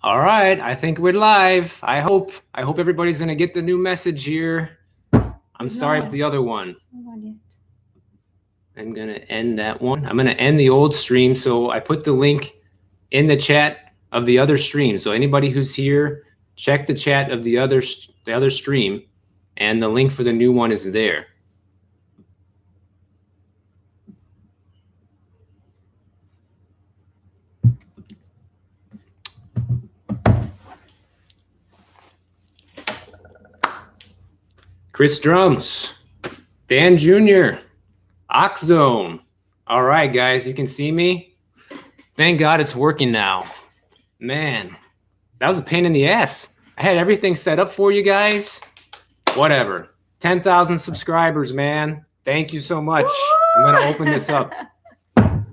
All right, I think we're live. I hope everybody's gonna get the new message here. I'm sorry about the other one. I'm gonna end that one. I'm gonna end the old stream. So I put the link in the chat of the other stream. So anybody who's here, check the chat of the other stream, and the link for the new one is there. Chris Drums, Dan Jr., Oxzone. All right, guys, you can see me. Thank God it's working now. Man, that was a pain in the ass. I had everything set up for you guys. Whatever. 10,000 subscribers, man. Thank you so much. I'm going to open this up.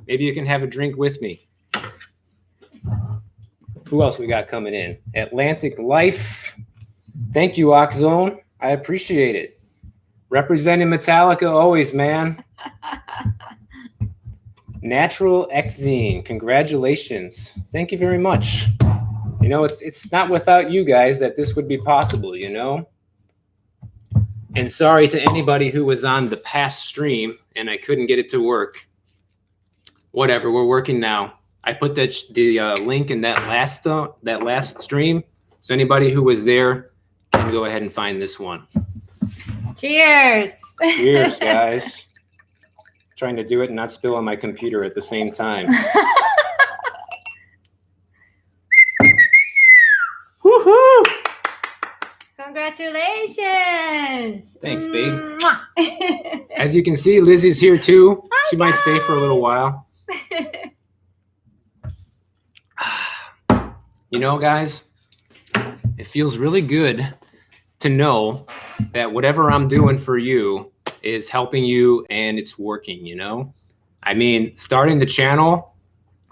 Maybe you can have a drink with me. Who else we got coming in? Atlantic Life. Thank you, Oxzone. I appreciate it. Representing Metallica always, man. Natural Xzine, congratulations. Thank you very much. You know, it's not without you guys that this would be possible, you know? And sorry to anybody who was on the past stream and I couldn't get it to work. Whatever, we're working now. I put the link in that last stream. So anybody who was there can go ahead and find this one. Cheers. Cheers, guys. Trying to do it and not spill on my computer at the same time. Woohoo! Congratulations. Thanks, babe. As you can see, Lizzie's here too. Hi, she might stay for a little while. You know, guys, it feels really good to know that whatever I'm doing for you is helping you and it's working, you know? I mean, starting the channel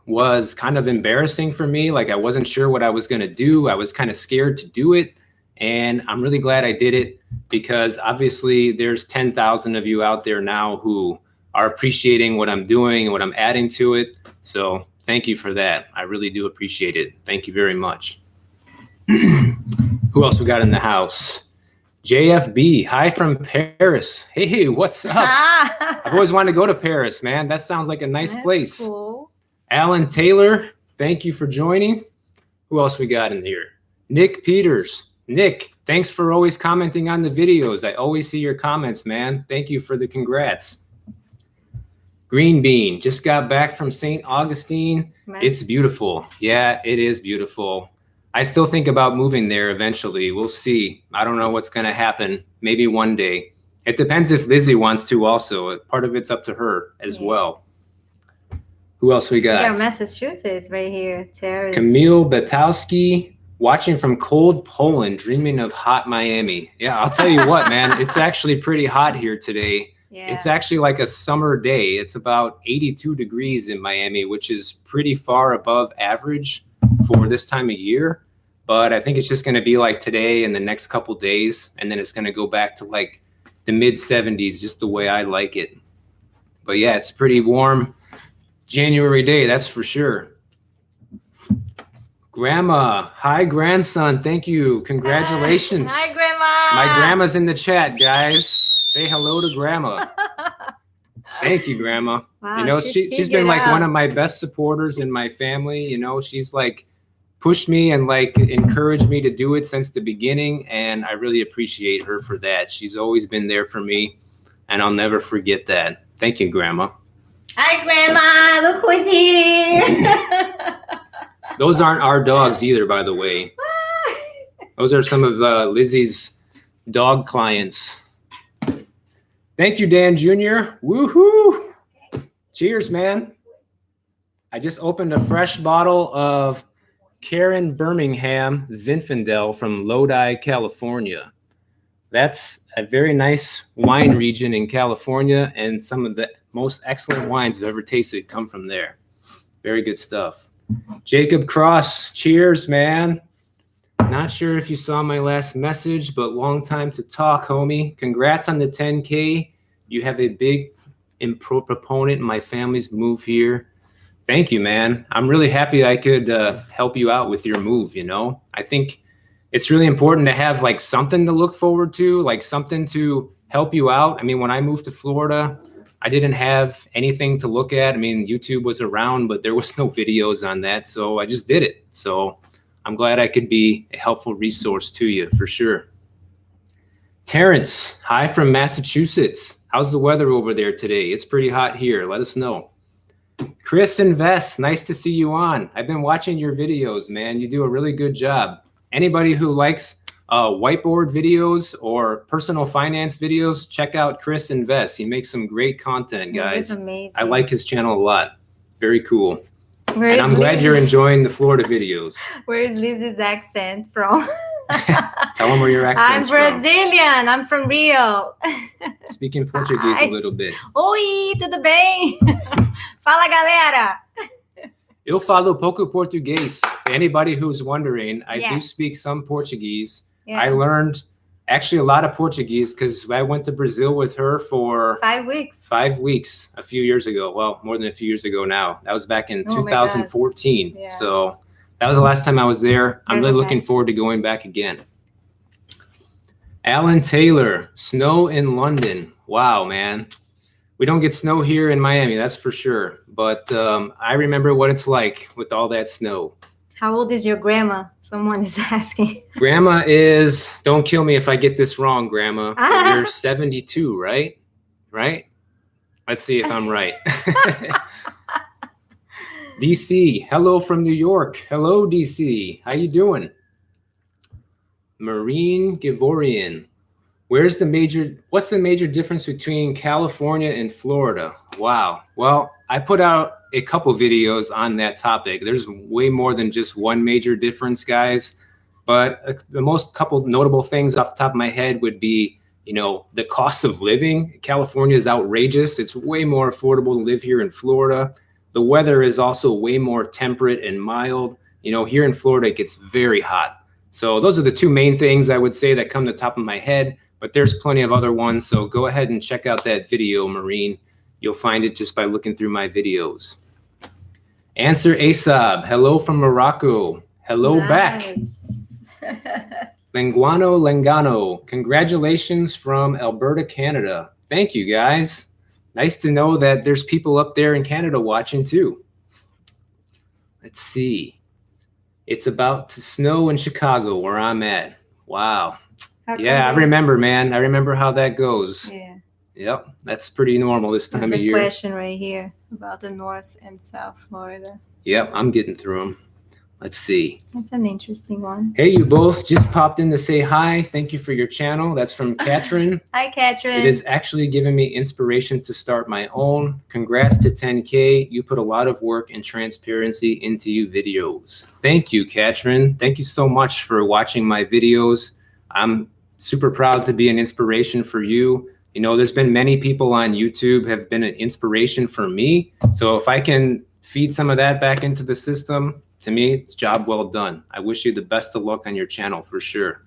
was kind of embarrassing for me. Like I wasn't sure what I was going to do. I was kind of scared to do it. And I'm really glad I did it because obviously there's 10,000 of you out there now who are appreciating what I'm doing and what I'm adding to it. So thank you for that. I really do appreciate it. Thank you very much. Who else we got in the house? JFB, hi from Paris. Hey, what's up? I've always wanted to go to Paris, man. That sounds like a nice place. Cool. Alan Taylor, thank you for joining. Who else we got in here? Nick Peters. Nick, thanks for always commenting on the videos. I always see your comments, man. Thank you for the congrats. Green Bean, just got back from St. Augustine. Nice. It's beautiful. Yeah, it is beautiful. I still think about moving there eventually. We'll see. I don't know what's going to happen. Maybe one day. It depends if Lizzie wants to also. Part of it's up to her as well. Who else we got? Yeah, Massachusetts right here. Terrace. Camille Batowski, watching from cold Poland, dreaming of hot Miami. Yeah, I'll tell you what, man. It's actually pretty hot here today. Yeah. It's actually like a summer day. It's about 82 degrees in Miami, which is pretty far above average for this time of year. But I think it's just going to be like today and the next couple days. And then it's going to go back to like the mid 70s, just the way I like it. But yeah, it's pretty warm January day. That's for sure. Grandma, hi grandson. Thank you. Congratulations. Hi, Grandma. My grandma's in the chat, guys. Say hello to Grandma. Thank you, Grandma. Wow, you know, she's been like one of my best supporters in my family. You know, she's like pushed me and like encouraged me to do it since the beginning. And I really appreciate her for that. She's always been there for me and I'll never forget that. Thank you, Grandma. Hi, Grandma. Look who's here. Those aren't our dogs either, by the way. Those are some of Lizzie's dog clients. Thank you, Dan Jr. Woohoo! Cheers, man. I just opened a fresh bottle of Karen Birmingham Zinfandel from Lodi, California. That's a very nice wine region in California, and some of the most excellent wines I've ever tasted come from there. Very good stuff. Jacob Cross, cheers, man. Not sure if you saw my last message, but long time to talk, homie. Congrats on the 10K. You have a big proponent in my family's move here. Thank you, man. I'm really happy I could help you out with your move, you know? I think it's really important to have like something to look forward to, like something to help you out. I mean, when I moved to Florida, I didn't have anything to look at. I mean, YouTube was around, but there was no videos on that. So I just did it. So I'm glad I could be a helpful resource to you for sure. Terrence, hi from Massachusetts. How's the weather over there today? It's pretty hot here. Let us know. Chris Invest, nice to see you on. I've been watching your videos, man. You do a really good job. Anybody who likes whiteboard videos or personal finance videos, check out Chris Invest. He makes some great content, guys. That's amazing. I like his channel a lot. Very cool. Where and I'm glad Lizzie? you're enjoying the Florida videos. Where is Lizzie's accent from? Tell them where your I'm accent's from. Brazilian. I'm from Rio. Speaking Portuguese a little bit. Oi, tudo bem? Fala, galera. Eu falo pouco português. For anybody who's wondering, I do Yes. speak some Portuguese. Yeah. I learned actually a lot of Portuguese because I went to Brazil with her for 5 weeks. 5 weeks a few years ago. Well, more than a few years ago now. That was back in Oh my 2014. gosh. Yeah. So that was the last time I was there. I'm really Never looking back. forward to going back again. Alan Taylor, snow in London. Wow, man. We don't get snow here in Miami, that's for sure. But I remember what it's like with all that snow. How old is your grandma? Someone is asking. Grandma is, don't kill me if I get this wrong, Grandma. You're 72, right? Right? Let's see if I'm right. DC, hello from New York. Hello, DC. How you doing? Marine Givorian. What's the major difference between California and Florida? Wow. Well, I put out a couple videos on that topic. There's way more than just one major difference, guys. But the most couple notable things off the top of my head would be, you know, the cost of living. California is outrageous. It's way more affordable to live here in Florida. The weather is also way more temperate and mild. You know, here in Florida, it gets very hot. So those are the two main things I would say that come to the top of my head, but there's plenty of other ones. So go ahead and check out that video, Marine. You'll find it just by looking through my videos. Answer Asab, hello from Morocco. Hello back. Lenguano Lengano, congratulations from Alberta, Canada. Thank you, guys. Nice to know that there's people up there in Canada watching too. Let's see. It's about to snow in Chicago where I'm at. Wow. Yeah, I remember, man. I remember how that goes. Yeah. Yep, that's pretty normal this time There's of a year. question right here about the North and South Florida. Yep, I'm getting through them. Let's see. That's an interesting one. Hey, you both just popped in to say hi. Thank you for your channel. That's from Katrin. Hi, Katrin. It has actually given me inspiration to start my own. Congrats to 10K. You put a lot of work and transparency into your videos. Thank you, Katrin. Thank you so much for watching my videos. I'm super proud to be an inspiration for you. You know, there's been many people on YouTube have been an inspiration for me. So if I can feed some of that back into the system, to me, it's job well done. I wish you the best of luck on your channel for sure.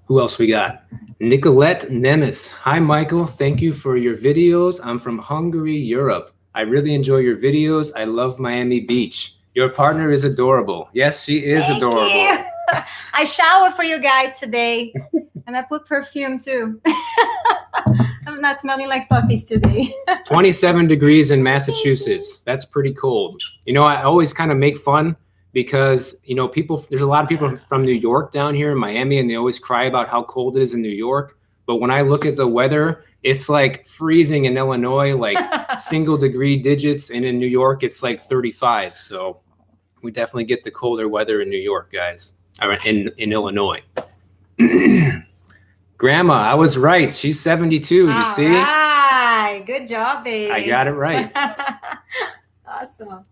Who else we got? Nicolette Nemeth. Hi, Michael. Thank you for your videos. I'm from Hungary, Europe. I really enjoy your videos. I love Miami Beach. Your partner is adorable. Yes, she is Thank adorable. you. I showered for you guys today. And I put perfume too. I'm not smelling like puppies today. 27 degrees in Massachusetts. That's pretty cold. You know, I always kind of make fun because, you know, there's a lot of people from New York down here in Miami, and they always cry about how cold it is in New York. But when I look at the weather, it's like freezing in Illinois, like single degree digits. And in New York, it's like 35. So we definitely get the colder weather in New York, guys, or in Illinois. Grandma, I was right. She's 72. You see? All right. Good job, baby. I got it right. Awesome.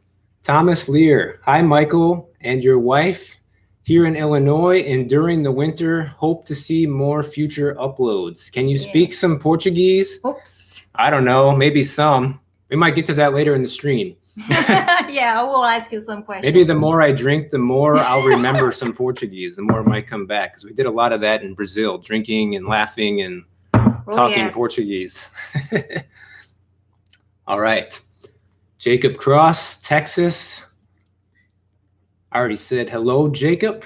Thomas Lear. Hi, Michael and your wife here in Illinois. And during the winter, hope to see more future uploads. Can you speak some Portuguese? Oops. I don't know. Maybe some. We might get to that later in the stream. Yeah, I will ask you some questions. Maybe the more I drink, the more I'll remember some Portuguese, the more it might come back. Because we did a lot of that in Brazil, drinking and laughing and talking Portuguese. All right. Jacob Cross, Texas. I already said hello, Jacob.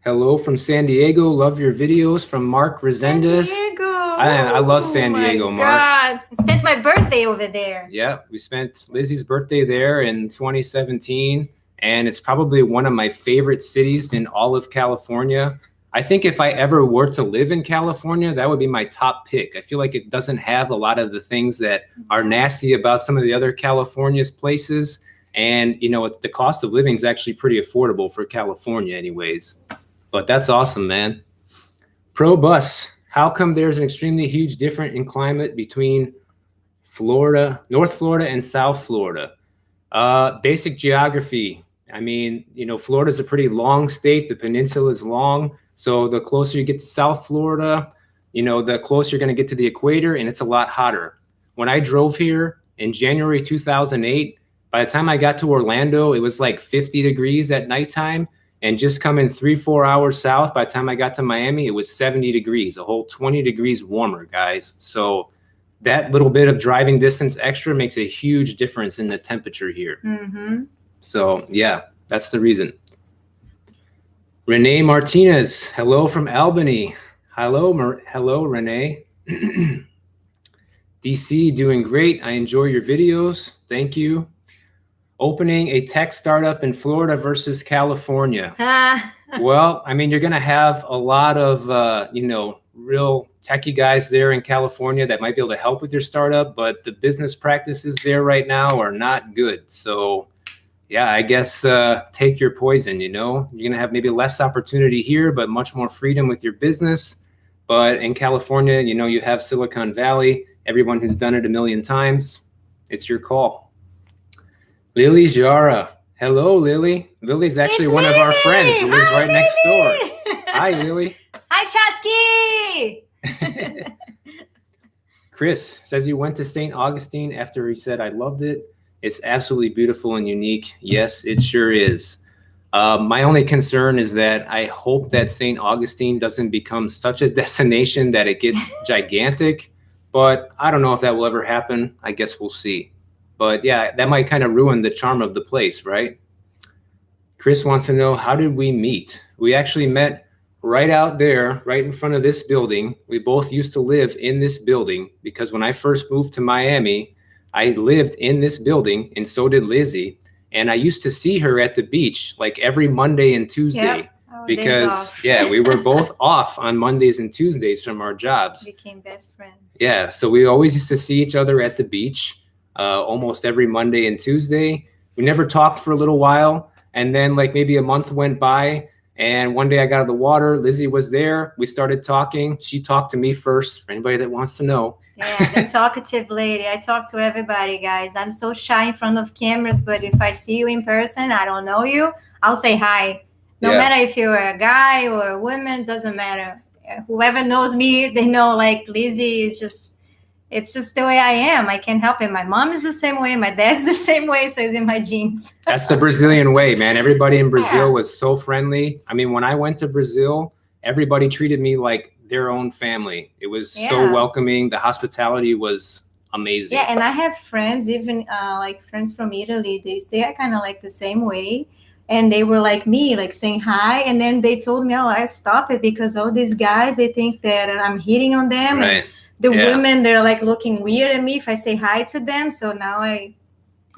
Hello from San Diego. Love your videos. From Mark Resendez. San Diego. I love San Diego, my Mark. God. I spent my birthday over there. Yeah, we spent Lizzie's birthday there in 2017, and it's probably one of my favorite cities in all of California. I think if I ever were to live in California, that would be my top pick. I feel like it doesn't have a lot of the things that are nasty about some of the other California's places. And, you know, the cost of living is actually pretty affordable for California anyways. But that's awesome, man. Pro Bus. How come there's an extremely huge difference in climate between Florida, North Florida and South Florida? Basic geography. I mean, you know, Florida's a pretty long state. The peninsula is long. So the closer you get to South Florida, you know, the closer you're going to get to the equator, and it's a lot hotter. When I drove here in January 2008, by the time I got to Orlando, it was like 50 degrees at nighttime. And just coming 3-4 hours south, by the time I got to Miami, it was 70 degrees, a whole 20 degrees warmer, guys. So that little bit of driving distance extra makes a huge difference in the temperature here. Mm-hmm. So yeah, that's the reason. Renee Martinez, hello from Albany. Hello, Renee. DC, doing great. I enjoy your videos. Thank you. Opening a tech startup in Florida versus California. Well, I mean, you're going to have a lot of, you know, real techie guys there in California that might be able to help with your startup, but the business practices there right now are not good. So yeah, I guess take your poison, you know. You're going to have maybe less opportunity here, but much more freedom with your business. But in California, you know, you have Silicon Valley. Everyone who's done it a million times. It's your call. Lily Jara. Hello, Lily. Lily's actually one of our friends who lives right next door. Hi, Lily. Hi, Chasky. Chris says you went to St. Augustine after he said, I loved it. It's absolutely beautiful and unique. Yes, it sure is. My only concern is that I hope that St. Augustine doesn't become such a destination that it gets gigantic. But I don't know if that will ever happen. I guess we'll see. But yeah, that might kind of ruin the charm of the place, right? Chris wants to know, how did we meet? We actually met right out there, right in front of this building. We both used to live in this building because when I first moved to Miami, I lived in this building, and so did Lizzie. And I used to see her at the beach like every Monday and Tuesday. Yep. Because yeah, we were both off on Mondays and Tuesdays from our jobs. Became best friends. Yeah, so we always used to see each other at the beach. Almost every Monday and Tuesday. We never talked for a little while. And then like maybe a month went by, and one day I got out of the water. Lizzie was there. We started talking. She talked to me first, for anybody that wants to know. Yeah, the talkative lady. I talk to everybody, guys. I'm so shy in front of cameras, but if I see you in person, I don't know you, I'll say hi. No matter if you're a guy or a woman, doesn't matter. Whoever knows me, they know like Lizzie is just, it's just the way I am. I can't help it. My mom is the same way. My dad's the same way. So it's in my genes. That's the Brazilian way, man. Everybody in Brazil was so friendly. I mean, when I went to Brazil, everybody treated me like their own family. It was so welcoming. The hospitality was amazing. Yeah, and I have friends, even like friends from Italy. They are kind of like the same way. And they were like me, like saying hi. And then they told me, oh, I stop it because all these guys, they think that I'm hitting on them. Right. And the women, they're like looking weird at me if I say hi to them. So now I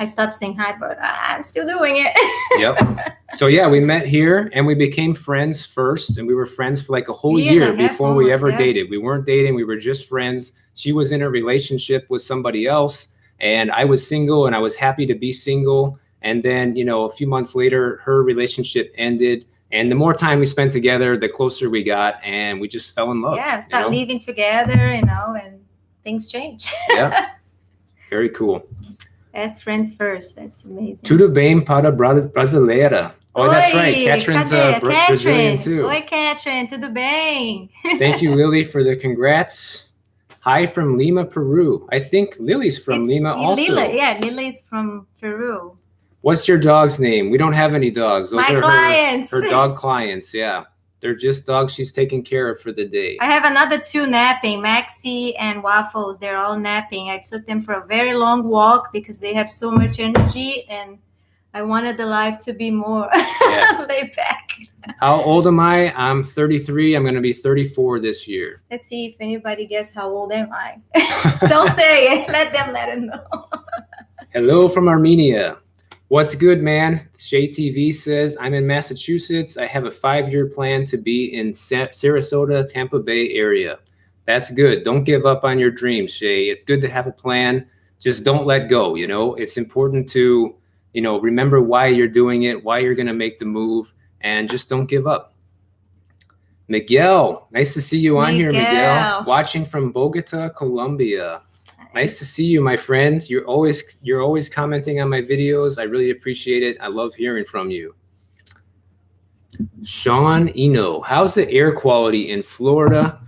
stopped saying hi, but I'm still doing it. Yep. So yeah, we met here and we became friends first. And we were friends for like a whole year before we ever dated. We weren't dating. We were just friends. She was in a relationship with somebody else. And I was single and I was happy to be single. And then, you know, a few months later, her relationship ended. And the more time we spent together, the closer we got, and we just fell in love. Yeah, start living together, you know, and things change. Yeah, very cool. Best friends first. That's amazing. Tudo bem para brasileira. Oh, that's right. Catherine's Brazilian too. Oi, Catherine. Tudo bem? Thank you, Lily, for the congrats. Hi from Lima, Peru. I think Lily's from Lima also. Lily's from Peru. What's your dog's name? We don't have any dogs. Those My are clients. Her dog clients, yeah. They're just dogs she's taking care of for the day. I have another 2 napping, Maxie and Waffles. They're all napping. I took them for a very long walk because they have so much energy, and I wanted the life to be more laid back. How old am I? I'm 33. I'm going to be 34 this year. Let's see if anybody guess how old am I. Don't say it. Let them know. Hello from Armenia. What's good, man? Shay TV says, I'm in Massachusetts. I have a 5-year plan to be in Sarasota, Tampa Bay area. That's good. Don't give up on your dreams, Shay. It's good to have a plan. Just don't let go. You know, it's important to, you know, remember why you're doing it, why you're going to make the move, and just don't give up. Miguel, nice to see you on here, Miguel. Watching from Bogota, Colombia. Nice to see you, my friend. You're always commenting on my videos. I really appreciate it. I love hearing from you. Sean Eno, how's the air quality in Florida?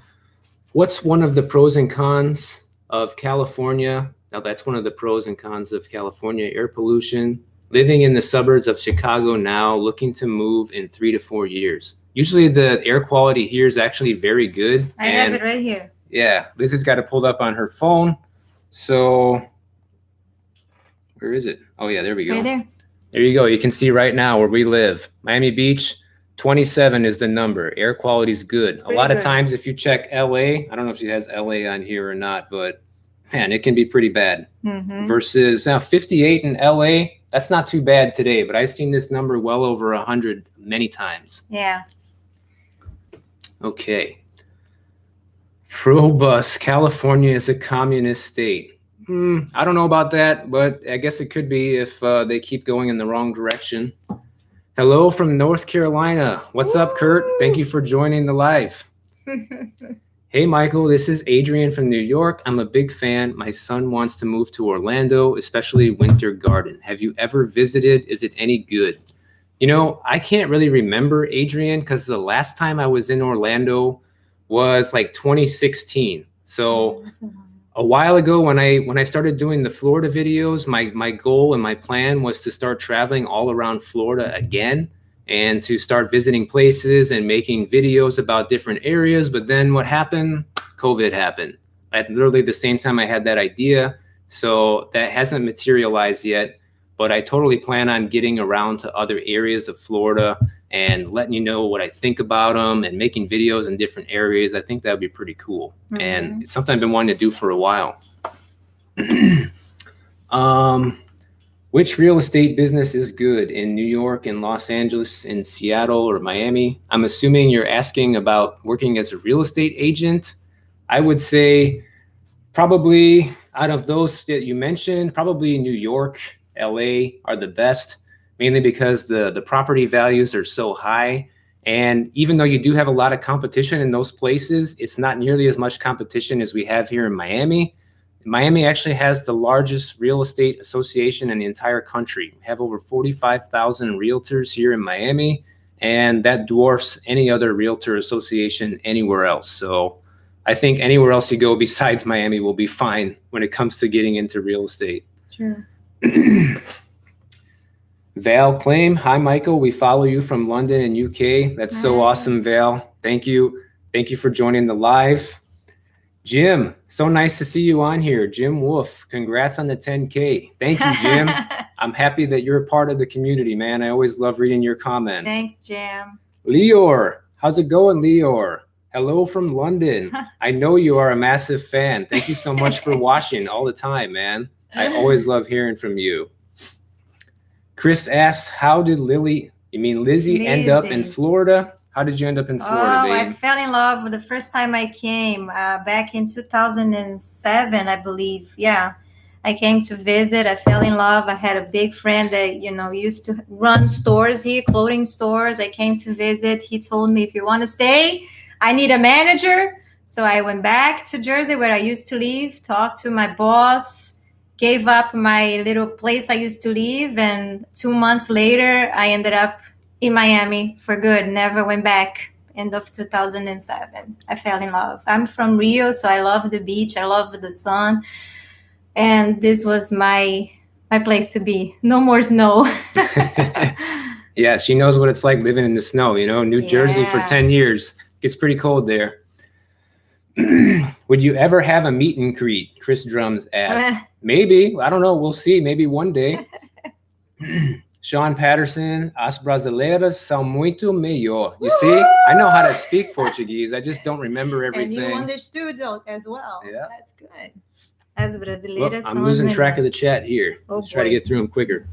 What's one of the pros and cons of California? Now, that's one of the pros and cons of California, air pollution. Living in the suburbs of Chicago now, looking to move in 3 to 4 years. Usually the air quality here is actually very good. I have it right here. Yeah, Lizzie's got it pulled up on her phone. So where is it? Oh, yeah, there we go. Right there. There you go. You can see right now where we live. Miami Beach, 27 is the number. Air quality is good. A lot of times if you check LA, I don't know if she has LA on here or not, but man, it can be pretty bad. Versus now 58 in LA, that's not too bad today, but I've seen this number well over 100 many times. Yeah. Okay. Probus, California is a communist state. I don't know about that, but I guess it could be if they keep going in the wrong direction. Hello from North Carolina. What's up, Kurt? Thank you for joining the live. Hey, Michael, this is Adrian from New York. I'm a big fan. My son wants to move to Orlando, especially Winter Garden. Have you ever visited? Is it any good? You know, I can't really remember, Adrian, because the last time I was in Orlando was like 2016. So a while ago when I started doing the Florida videos, my goal and my plan was to start traveling all around Florida again and to start visiting places and making videos about different areas. But then what happened? COVID happened at literally the same time I had that idea. So that hasn't materialized yet, but I totally plan on getting around to other areas of Florida and letting you know what I think about them and making videos in different areas. I think that would be pretty cool. And it's something I've been wanting to do for a while. Which real estate business is good in New York, in Los Angeles, in Seattle, or Miami? I'm assuming you're asking about working as a real estate agent. I would say probably out of those that you mentioned, probably New York, LA are the best, mainly because the property values are so high. And even though you do have a lot of competition in those places, it's not nearly as much competition as we have here in Miami. Miami actually has the largest real estate association in the entire country. We have over 45,000 realtors here in Miami, and that dwarfs any other realtor association anywhere else. So I think anywhere else you go besides Miami will be fine when it comes to getting into real estate. Sure. Val Claim, hi, Michael. We follow you from London and UK. That's so awesome, Val. Thank you. Thank you for joining the live. Jim, so nice to see you on here. Jim Wolf, congrats on the 10K. Thank you, Jim. I'm happy that you're a part of the community, man. I always love reading your comments. Thanks, Jim. Leor, how's it going, Leor? Hello from London. I know you are a massive fan. Thank you so much for watching all the time, man. I always love hearing from you. Chris asks, how did Lizzie end up in Florida? How did you end up in Florida, babe? I fell in love the first time I came back in 2007, I believe. Yeah, I came to visit. I fell in love. I had a big friend that, used to run stores here, clothing stores. I came to visit. He told me, if you want to stay, I need a manager. So I went back to Jersey where I used to live, talked to my boss, gave up my little place I used to live. And 2 months later, I ended up in Miami for good. Never went back. End of 2007. I fell in love. I'm from Rio, so I love the beach. I love the sun. And this was my place to be. No more snow. Yeah, she knows what it's like living in the snow, you know. New Jersey for Yeah. 10 years. Gets pretty cold there. Would you ever have a meet and greet? Chris Drums asked. Maybe. I don't know. We'll see. Maybe one day. Sean Patterson, as brasileiras são muito melhor. You see, I know how to speak Portuguese. I just don't remember everything. And you understood as well. Yeah. That's good. As brasileiras I'm losing track of the chat here. Oh, Let's try to get through them quicker.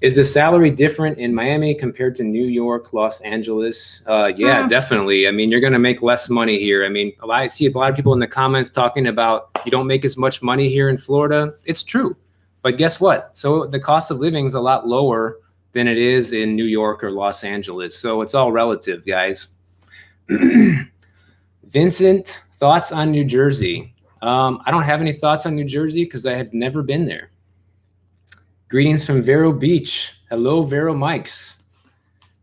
Is the salary different in Miami compared to New York, Los Angeles? Yeah, definitely. I mean, you're going to make less money here. I mean, I see a lot of people in the comments talking about you don't make as much money here in Florida. It's true. But guess what? So the cost of living is a lot lower than it is in New York or Los Angeles. So it's all relative, guys. Vincent, thoughts on New Jersey? I don't have any thoughts on New Jersey because I have never been there. Greetings from Vero Beach. Hello, Vero Mikes.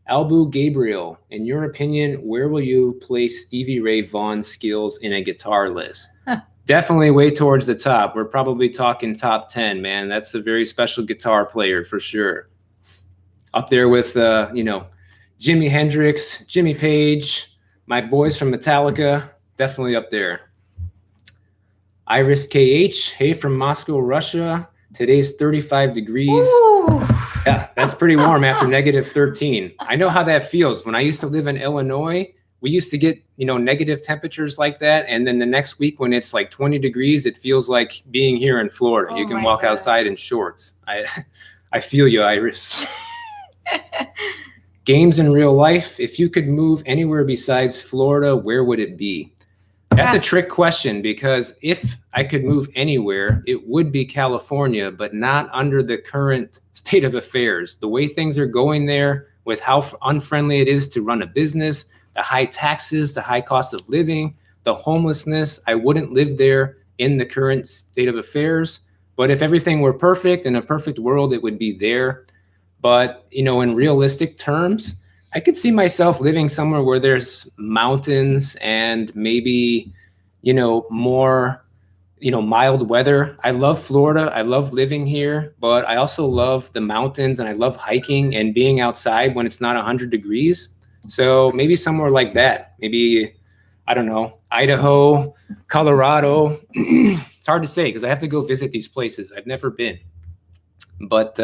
Albu Gabriel, in your opinion, where will you place Stevie Ray Vaughan's skills in a guitar list? Definitely way towards the top. We're probably talking top 10, man. That's a very special guitar player for sure. Up there with, you know, Jimi Hendrix, Jimmy Page, my boys from Metallica, definitely up there. Iris KH, hey from Moscow, Russia. Today's 35 degrees. Ooh. Yeah, that's pretty warm after negative 13. I know how that feels. When I used to live in Illinois, we used to get, you know, negative temperatures like that. And then the next week when it's like 20 degrees, it feels like being here in Florida. Oh, you can walk outside in shorts. I feel you, Iris. Games in real life. If you could move anywhere besides Florida, where would it be? That's a trick question because if I could move anywhere, it would be California, but not under the current state of affairs. The way things are going there with how unfriendly it is to run a business, the high taxes, the high cost of living, the homelessness, I wouldn't live there in the current state of affairs. But if everything were perfect, in a perfect world, it would be there. But, you know, in realistic terms, I could see myself living somewhere where there's mountains and maybe, you know, more, you know, mild weather. I love Florida. I love living here, but I also love the mountains and I love hiking and being outside when it's not 100 degrees. So maybe somewhere like that. Maybe, I don't know, Idaho, Colorado. It's hard to say because I have to go visit these places. I've never been. But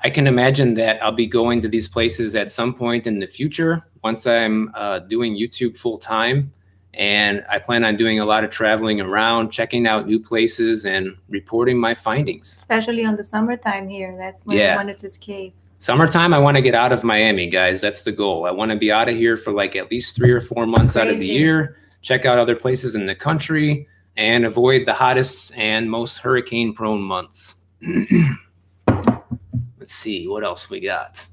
I can imagine that I'll be going to these places at some point in the future once I'm doing YouTube full time. And I plan on doing a lot of traveling around, checking out new places and reporting my findings. Especially on the summertime here. That's when I wanted to escape. Summertime, I want to get out of Miami, guys. That's the goal. I want to be out of here for like at least 3 or 4 months out of the year, check out other places in the country, and avoid the hottest and most hurricane-prone months. Let's see what else we got.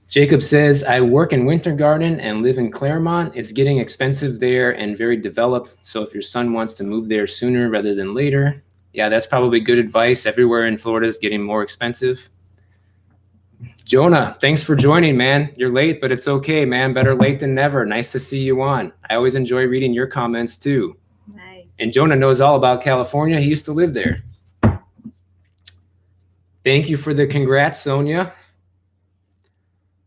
Jacob says, I work in Winter Garden and live in Claremont. It's getting expensive there and very developed. So if your son wants to move there sooner rather than later, yeah, that's probably good advice. Everywhere in Florida is getting more expensive. Jonah, thanks for joining, man. You're late, but it's okay, man. Better late than never. Nice to see you on. I always enjoy reading your comments too. Nice. And Jonah knows all about California. He used to live there. Thank you for the congrats, Sonia.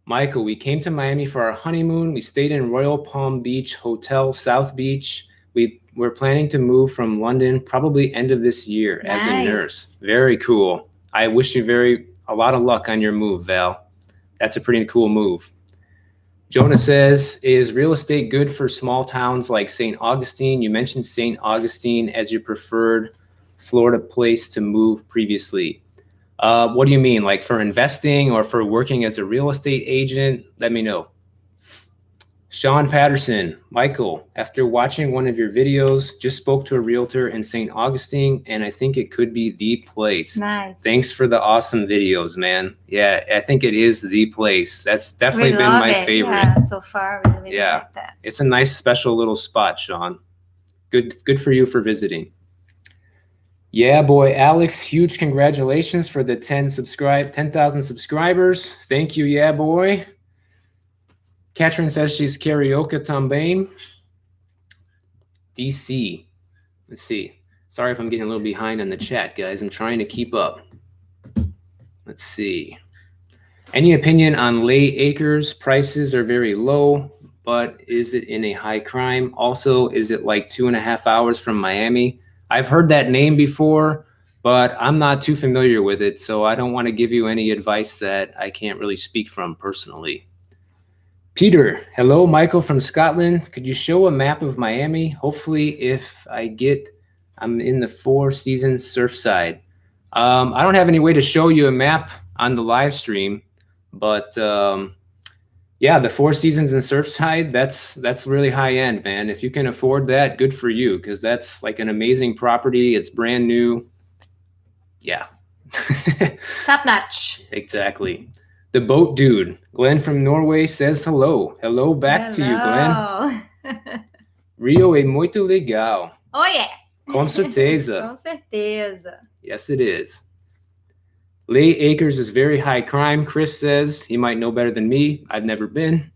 Michael, we came to Miami for our honeymoon. We stayed in Royal Palm Beach Hotel, South Beach. We're planning to move from London probably end of this year as a nurse. Very cool. I wish you a lot of luck on your move, Val. That's a pretty cool move. Jonah says, is real estate good for small towns like St. Augustine? You mentioned St. Augustine as your preferred Florida place to move previously. What do you mean? Like for investing or for working as a real estate agent? Let me know. Sean Patterson, Michael, after watching one of your videos, just spoke to a realtor in St. Augustine, and I think it could be the place. Nice. Thanks for the awesome videos, man. Yeah, I think it is the place. That's definitely been my favorite. Yeah, so far. We really like that. It's a nice, special little spot, Sean. Good for you for visiting. Yeah, boy, Alex, huge congratulations for the 10,000 subscribers. Thank you, yeah, boy. Katrin says she's karaoke também. DC. Let's see. Sorry if I'm getting a little behind on the chat, guys. I'm trying to keep up. Let's see. Any opinion on Lay Acres? Prices are very low, but is it in a high crime? Also, is it like 2.5 hours from Miami? I've heard that name before, but I'm not too familiar with it, so I don't want to give you any advice that I can't really speak from personally. Peter, hello, Michael from Scotland. Could you show a map of Miami? Hopefully, if I'm in the Four Seasons Surfside. I don't have any way to show you a map on the live stream, but yeah, the Four Seasons and Surfside, that's really high end, man. If you can afford that, good for you, because that's like an amazing property. It's brand new. Yeah. Top notch. Exactly. The boat dude, Glenn from Norway, says hello. Hello back to you, Glenn. Rio é muito legal. Oh, yeah. Com certeza. Com certeza. Yes, it is. Lay Acres is very high crime, Chris says. He might know better than me. I've never been.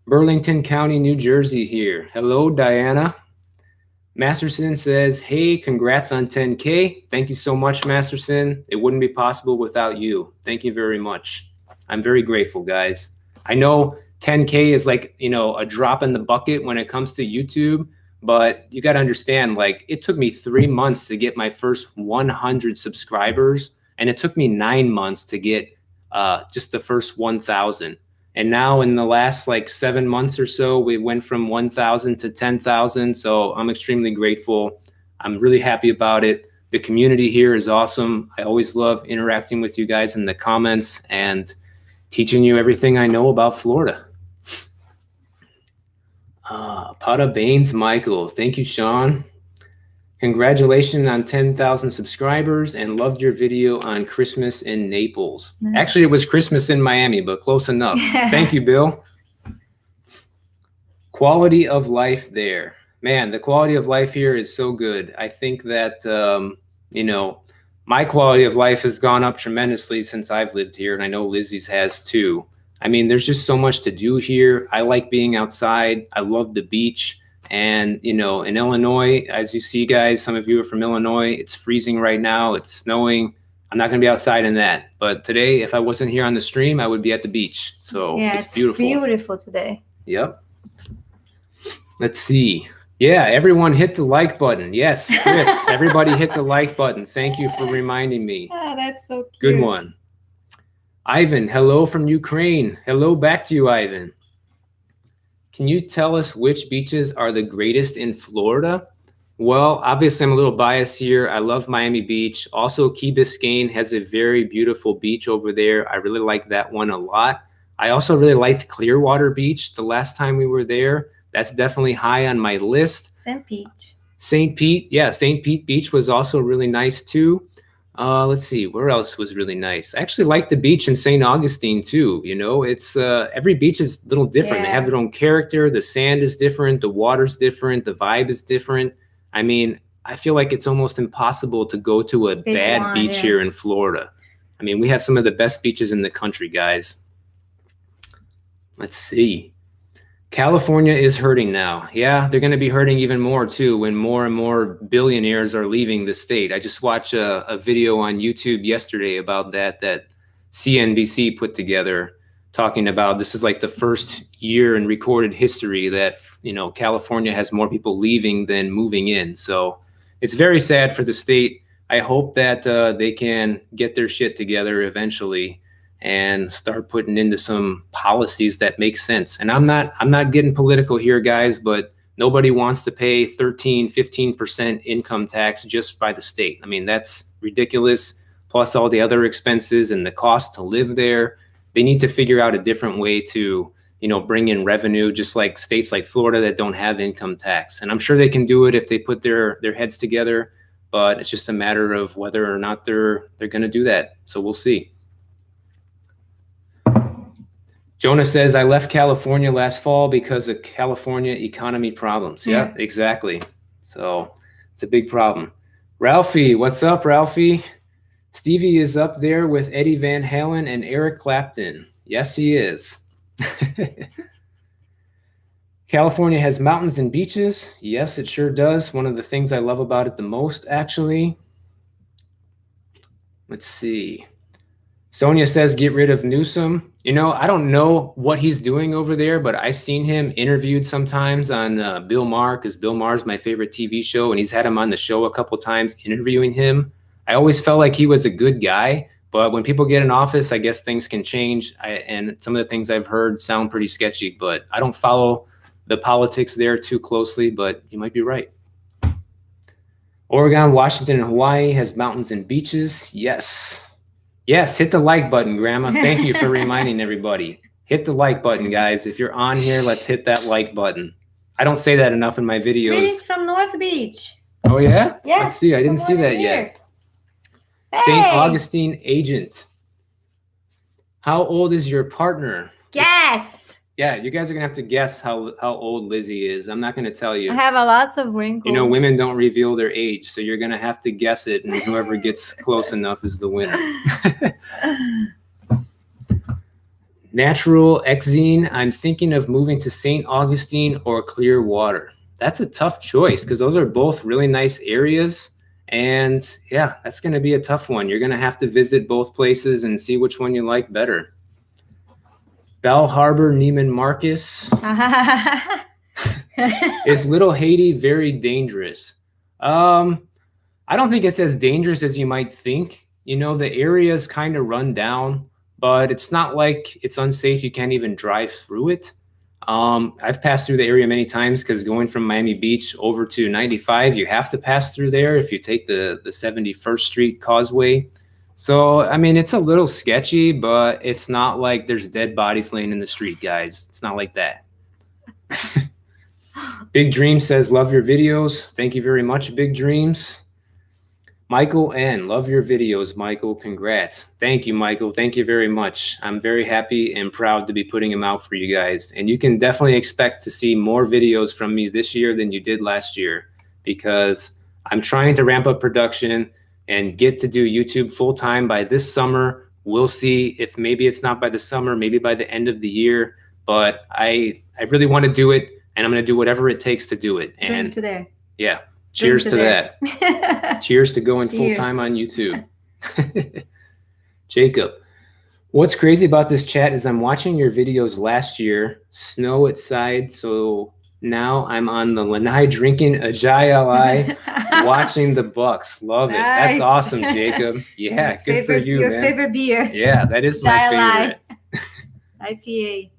Burlington County, New Jersey here. Hello, Diana. Masterson says, hey, congrats on 10K. Thank you so much, Masterson. It wouldn't be possible without you. Thank you very much. I'm very grateful, guys. I know 10K is like, a drop in the bucket when it comes to YouTube, but you got to understand, like, it took me 3 months to get my first 100 subscribers, and it took me 9 months to get just the first 1,000. And now in the last 7 months or so, we went from 1,000 to 10,000. So I'm extremely grateful. I'm really happy about it. The community here is awesome. I always love interacting with you guys in the comments and teaching you everything I know about Florida. Pada Baines Michael. Thank you, Sean. Congratulations on 10,000 subscribers and loved your video on Christmas in Naples. Nice. Actually, it was Christmas in Miami, but close enough. Thank you, Bill. Quality of life there. Man, the quality of life here is so good. I think that, my quality of life has gone up tremendously since I've lived here, and I know Lizzie's has too. I mean, there's just so much to do here. I like being outside. I love the beach. And, in Illinois, as you see, guys, some of you are from Illinois. It's freezing right now. It's snowing. I'm not going to be outside in that. But today, if I wasn't here on the stream, I would be at the beach. So yeah, it's beautiful. Beautiful today. Yep. Let's see. Yeah, everyone hit the like button. Yes, Chris, everybody hit the like button. Thank you for reminding me. Oh, that's so cute. Good one. Ivan, hello from Ukraine. Hello back to you, Ivan. Can you tell us which beaches are the greatest in Florida? Well, obviously, I'm a little biased here. I love Miami Beach. Also, Key Biscayne has a very beautiful beach over there. I really like that one a lot. I also really liked Clearwater Beach the last time we were there. That's definitely high on my list. St. Pete. St. Pete, yeah, St. Pete Beach was also really nice too. Let's see, where else was really nice? I actually like the beach in St. Augustine too. It's every beach is a little different. Yeah. They have their own character. The sand is different. The water's different. The vibe is different. I mean, I feel like it's almost impossible to go to a bad beach here in Florida. I mean, we have some of the best beaches in the country, guys. Let's see. California is hurting now. Yeah, they're going to be hurting even more too when more and more billionaires are leaving the state. I just watched a video on YouTube yesterday about that CNBC put together, talking about this is like the first year in recorded history that, California has more people leaving than moving in. So it's very sad for the state. I hope that they can get their shit together eventually and start putting into some policies that make sense. And I'm not getting political here, guys, but nobody wants to pay 15% income tax just by the state. I mean, that's ridiculous. Plus all the other expenses and the cost to live there. They need to figure out a different way to, bring in revenue, just like states like Florida that don't have income tax. And I'm sure they can do it if they put their heads together, but it's just a matter of whether or not they're going to do that. So we'll see. Jonah says, I left California last fall because of California economy problems. Yeah, exactly. So it's a big problem. Ralphie, what's up, Ralphie? Stevie is up there with Eddie Van Halen and Eric Clapton. Yes, he is. California has mountains and beaches. Yes, it sure does. One of the things I love about it the most, actually. Let's see. Sonia says, get rid of Newsom. You know, I don't know what he's doing over there, but I've seen him interviewed sometimes on Bill Maher, because Bill Maher's my favorite TV show, and he's had him on the show a couple times interviewing him. I always felt like he was a good guy, but when people get in office, I guess things can change. And some of the things I've heard sound pretty sketchy, but I don't follow the politics there too closely, but you might be right. Oregon, Washington, and Hawaii has mountains and beaches. Yes. Yes, hit the like button, Grandma. Thank you for reminding everybody. Hit the like button, guys. If you're on here, let's hit that like button. I don't say that enough in my videos. Greetings from North Beach. Oh, yeah? Yes. Let's see. I didn't see that yet. Hey. St. Augustine agent. How old is your partner? Yes. Yeah, you guys are going to have to guess how old Lizzie is. I'm not going to tell you. I have a lots of wrinkles. You know, women don't reveal their age, so you're going to have to guess it, and whoever gets close enough is the winner. Natural Exene, I'm thinking of moving to St. Augustine or Clearwater. That's a tough choice because those are both really nice areas. And yeah, that's going to be a tough one. You're going to have to visit both places and see which one you like better. Bell Harbor, Neiman Marcus. Is Little Haiti very dangerous? I don't think it's as dangerous as you might think. You know, the area is kind of run down, but it's not like it's unsafe. You can't even drive through it. I've passed through the area many times because going from Miami Beach over to 95, you have to pass through there if you take the 71st Street Causeway. So, I mean, it's a little sketchy, but it's not like there's dead bodies laying in the street, guys. It's not like that. Big Dream says, love your videos. Thank you very much, Big Dreams. Michael N. Love your videos, Michael. Congrats. Thank you, Michael. Thank you very much. I'm very happy and proud to be putting them out for you guys. And you can definitely expect to see more videos from me this year than you did last year because I'm trying to ramp up production and get to do YouTube full time by this summer. We'll see if maybe it's not by the summer, maybe by the end of the year. But I really want to do it, and I'm going to do whatever it takes to do it. And Drink today. Yeah. Cheers to that. Cheers to going full time on YouTube. Jacob, what's crazy about this chat is I'm watching your videos last year, snow outside. So now I'm on the lanai drinking Hialeah, watching the Bucks. Love it. Nice. That's awesome, Jacob. Yeah, good for you, your man. Your favorite beer. Yeah, that is my favorite. IPA.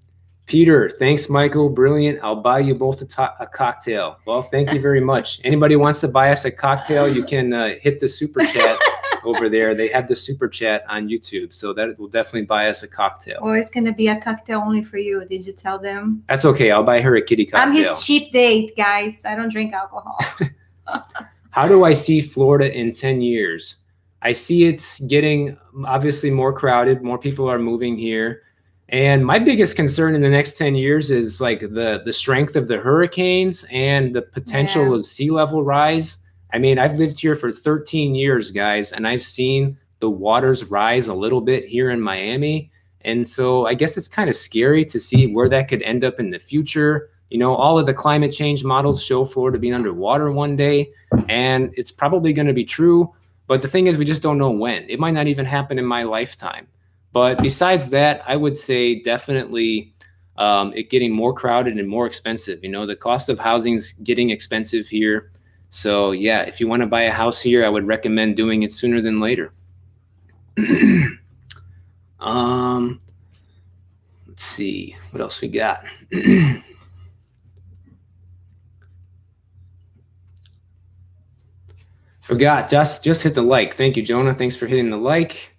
Peter, thanks, Michael. Brilliant. I'll buy you both a cocktail. Well, thank you very much. Anybody wants to buy us a cocktail, you can hit the super chat over there. They have the super chat on YouTube, so that will definitely buy us a cocktail. Or it's going to be a cocktail only for you. Did you tell them? That's okay. I'll buy her a kitty cocktail. I'm his cheap date, guys. I don't drink alcohol. How do I see Florida in 10 years? I see it's getting obviously more crowded. More people are moving here. And my biggest concern in the next 10 years is like the strength of the hurricanes and the potential of sea level rise. I mean, I've lived here for 13 years, guys, and I've seen the waters rise a little bit here in Miami. And so I guess it's kind of scary to see where that could end up in the future. You know, all of the climate change models show Florida being underwater one day, and it's probably going to be true. But the thing is, we just don't know when. It might not even happen in my lifetime. But besides that, I would say definitely it getting more crowded and more expensive. You know, the cost of housing's getting expensive here. So yeah, if you want to buy a house here, I would recommend doing it sooner than later. Let's see, what else we got? Forgot, just hit the like. Thank you, Jonah. Thanks for hitting the like.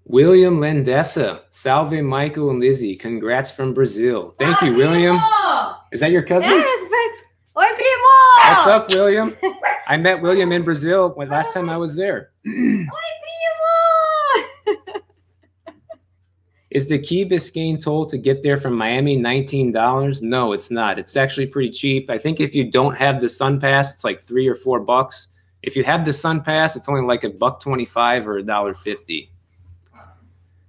William Lendessa, salve Michael and Lizzie. Congrats from Brazil. Thank you, William. Is that your cousin? Yes, but oi, primo. What's up, William? I met William in Brazil when last time I was there. Oi, primo. Is the Key Biscayne toll to get there from Miami $19? No, it's not. It's actually pretty cheap. I think if you don't have the Sun Pass, it's like $3 or $4. If you have the Sun Pass, it's only like $1.25 or $1.50.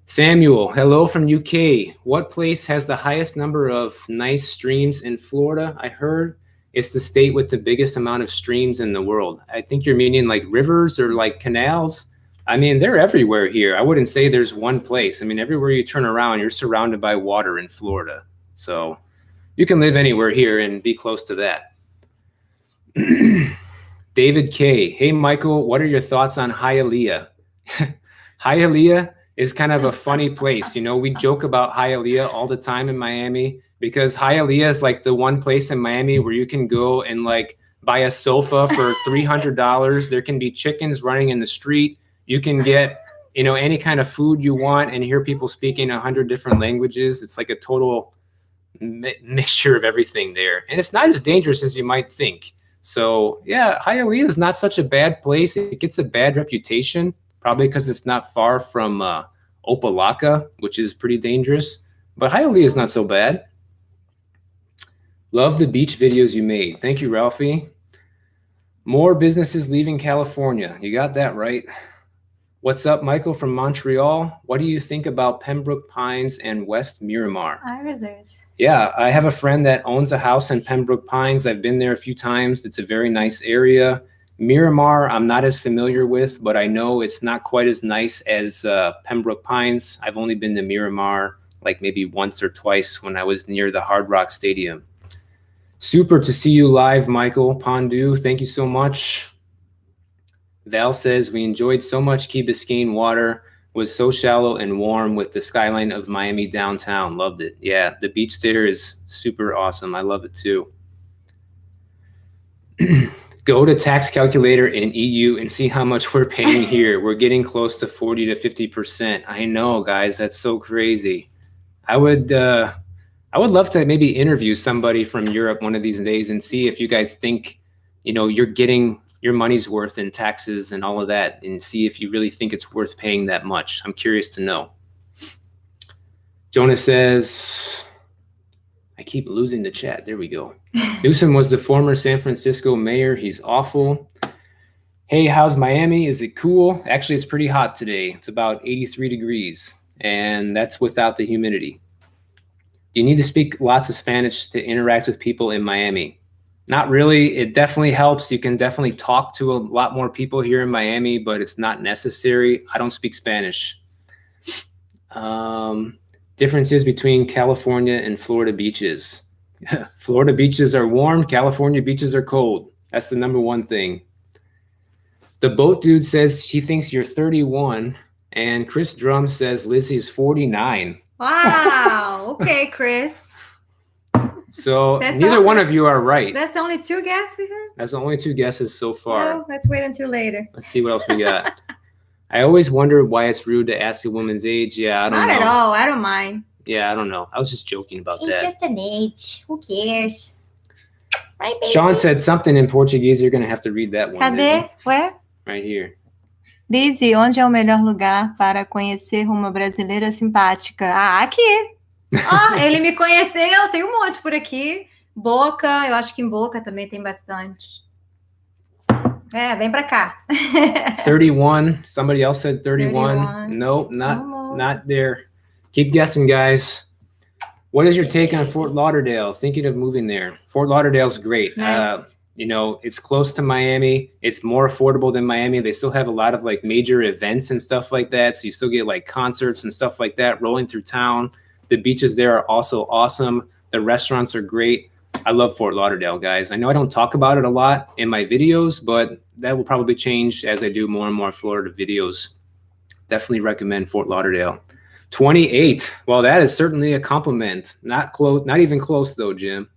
Samuel, hello from UK. What place has the highest number of nice streams in Florida? I heard it's the state with the biggest amount of streams in the world. I think you're meaning like rivers or like canals. I mean, they're everywhere here. I wouldn't say there's one place. I mean, everywhere you turn around, you're surrounded by water in Florida. So you can live anywhere here and be close to that. David K. Hey, Michael, what are your thoughts on Hialeah? Hialeah is kind of a funny place. You know, we joke about Hialeah all the time in Miami because Hialeah is like the one place in Miami where you can go and like buy a sofa for $300. There can be chickens running in the street. You can get, you know, any kind of food you want and hear people speaking 100 different languages. It's like a total mixture of everything there. And it's not as dangerous as you might think. So yeah, Hialeah is not such a bad place. It gets a bad reputation, probably because it's not far from Opalaka, which is pretty dangerous. But Hialeah is not so bad. Love the beach videos you made. Thank you, Ralphie. More businesses leaving California. You got that right. What's up, Michael from Montreal? What do you think about Pembroke Pines and West Miramar? Irisers. Yeah, I have a friend that owns a house in Pembroke Pines. I've been there a few times. It's a very nice area. Miramar, I'm not as familiar with, but I know it's not quite as nice as Pembroke Pines. I've only been to Miramar like maybe once or twice when I was near the Hard Rock Stadium. Super to see you live, Michael Pondu. Thank you so much. Val says, we enjoyed so much Key Biscayne water. Was so shallow and warm with the skyline of Miami downtown. Loved it. Yeah, the beach there is super awesome. I love it too. Go to tax calculator in EU and see how much we're paying here. We're getting close to 40 to 50%. I know, guys, that's so crazy. I would love to maybe interview somebody from Europe one of these days and see if you guys think, you know, you're getting your money's worth in taxes and all of that, and see if you really think it's worth paying that much. I'm curious to know. Jonah says, I keep losing the chat. There we go. Newsom was the former San Francisco mayor. He's awful. Hey, how's Miami? Is it cool? Actually, it's pretty hot today. It's about 83 degrees, and that's without the humidity. You need to speak lots of Spanish to interact with people in Miami. Not really. It definitely helps. You can definitely talk to a lot more people here in Miami, but it's not necessary. I don't speak Spanish. Differences between California and Florida beaches. Florida beaches are warm. California beaches are cold. That's the number one thing. The boat dude says he thinks you're 31, and Chris Drum says Lizzie's 49. Wow. Okay, Chris. So neither one of you are right. That's the only two guesses we have? That's the only two guesses so far. Well, let's wait until later. Let's see what else we got. I always wonder why it's rude to ask a woman's age. Yeah, I don't know. Not at all. I don't mind. Yeah, I don't know. I was just joking about that. It's just an age. Who cares? Right, baby? Sean said something in Portuguese. You're going to have to read that one. Cadê? Where? Right here. Lizzie, onde é o melhor lugar para conhecer uma brasileira simpática? Ah, aqui. Ah, ele me conheceu. Tem um monte por aqui. Boca, eu acho que em Boca também tem bastante. É, vem pra cá. 31. Somebody else said 31. Nope, not there. Keep guessing, guys. What is your take on Fort Lauderdale? Thinking of moving there. Fort Lauderdale's great. Nice. You know, it's close to Miami. It's more affordable than Miami. They still have a lot of like major events and stuff like that. So you still get like concerts and stuff like that rolling through town. The beaches there are also awesome. The restaurants are great. I love Fort Lauderdale, guys. I know I don't talk about it a lot in my videos, but that will probably change as I do more and more Florida videos. Definitely recommend Fort Lauderdale. 28. Well, that is certainly a compliment. Not close, not even close though, Jim.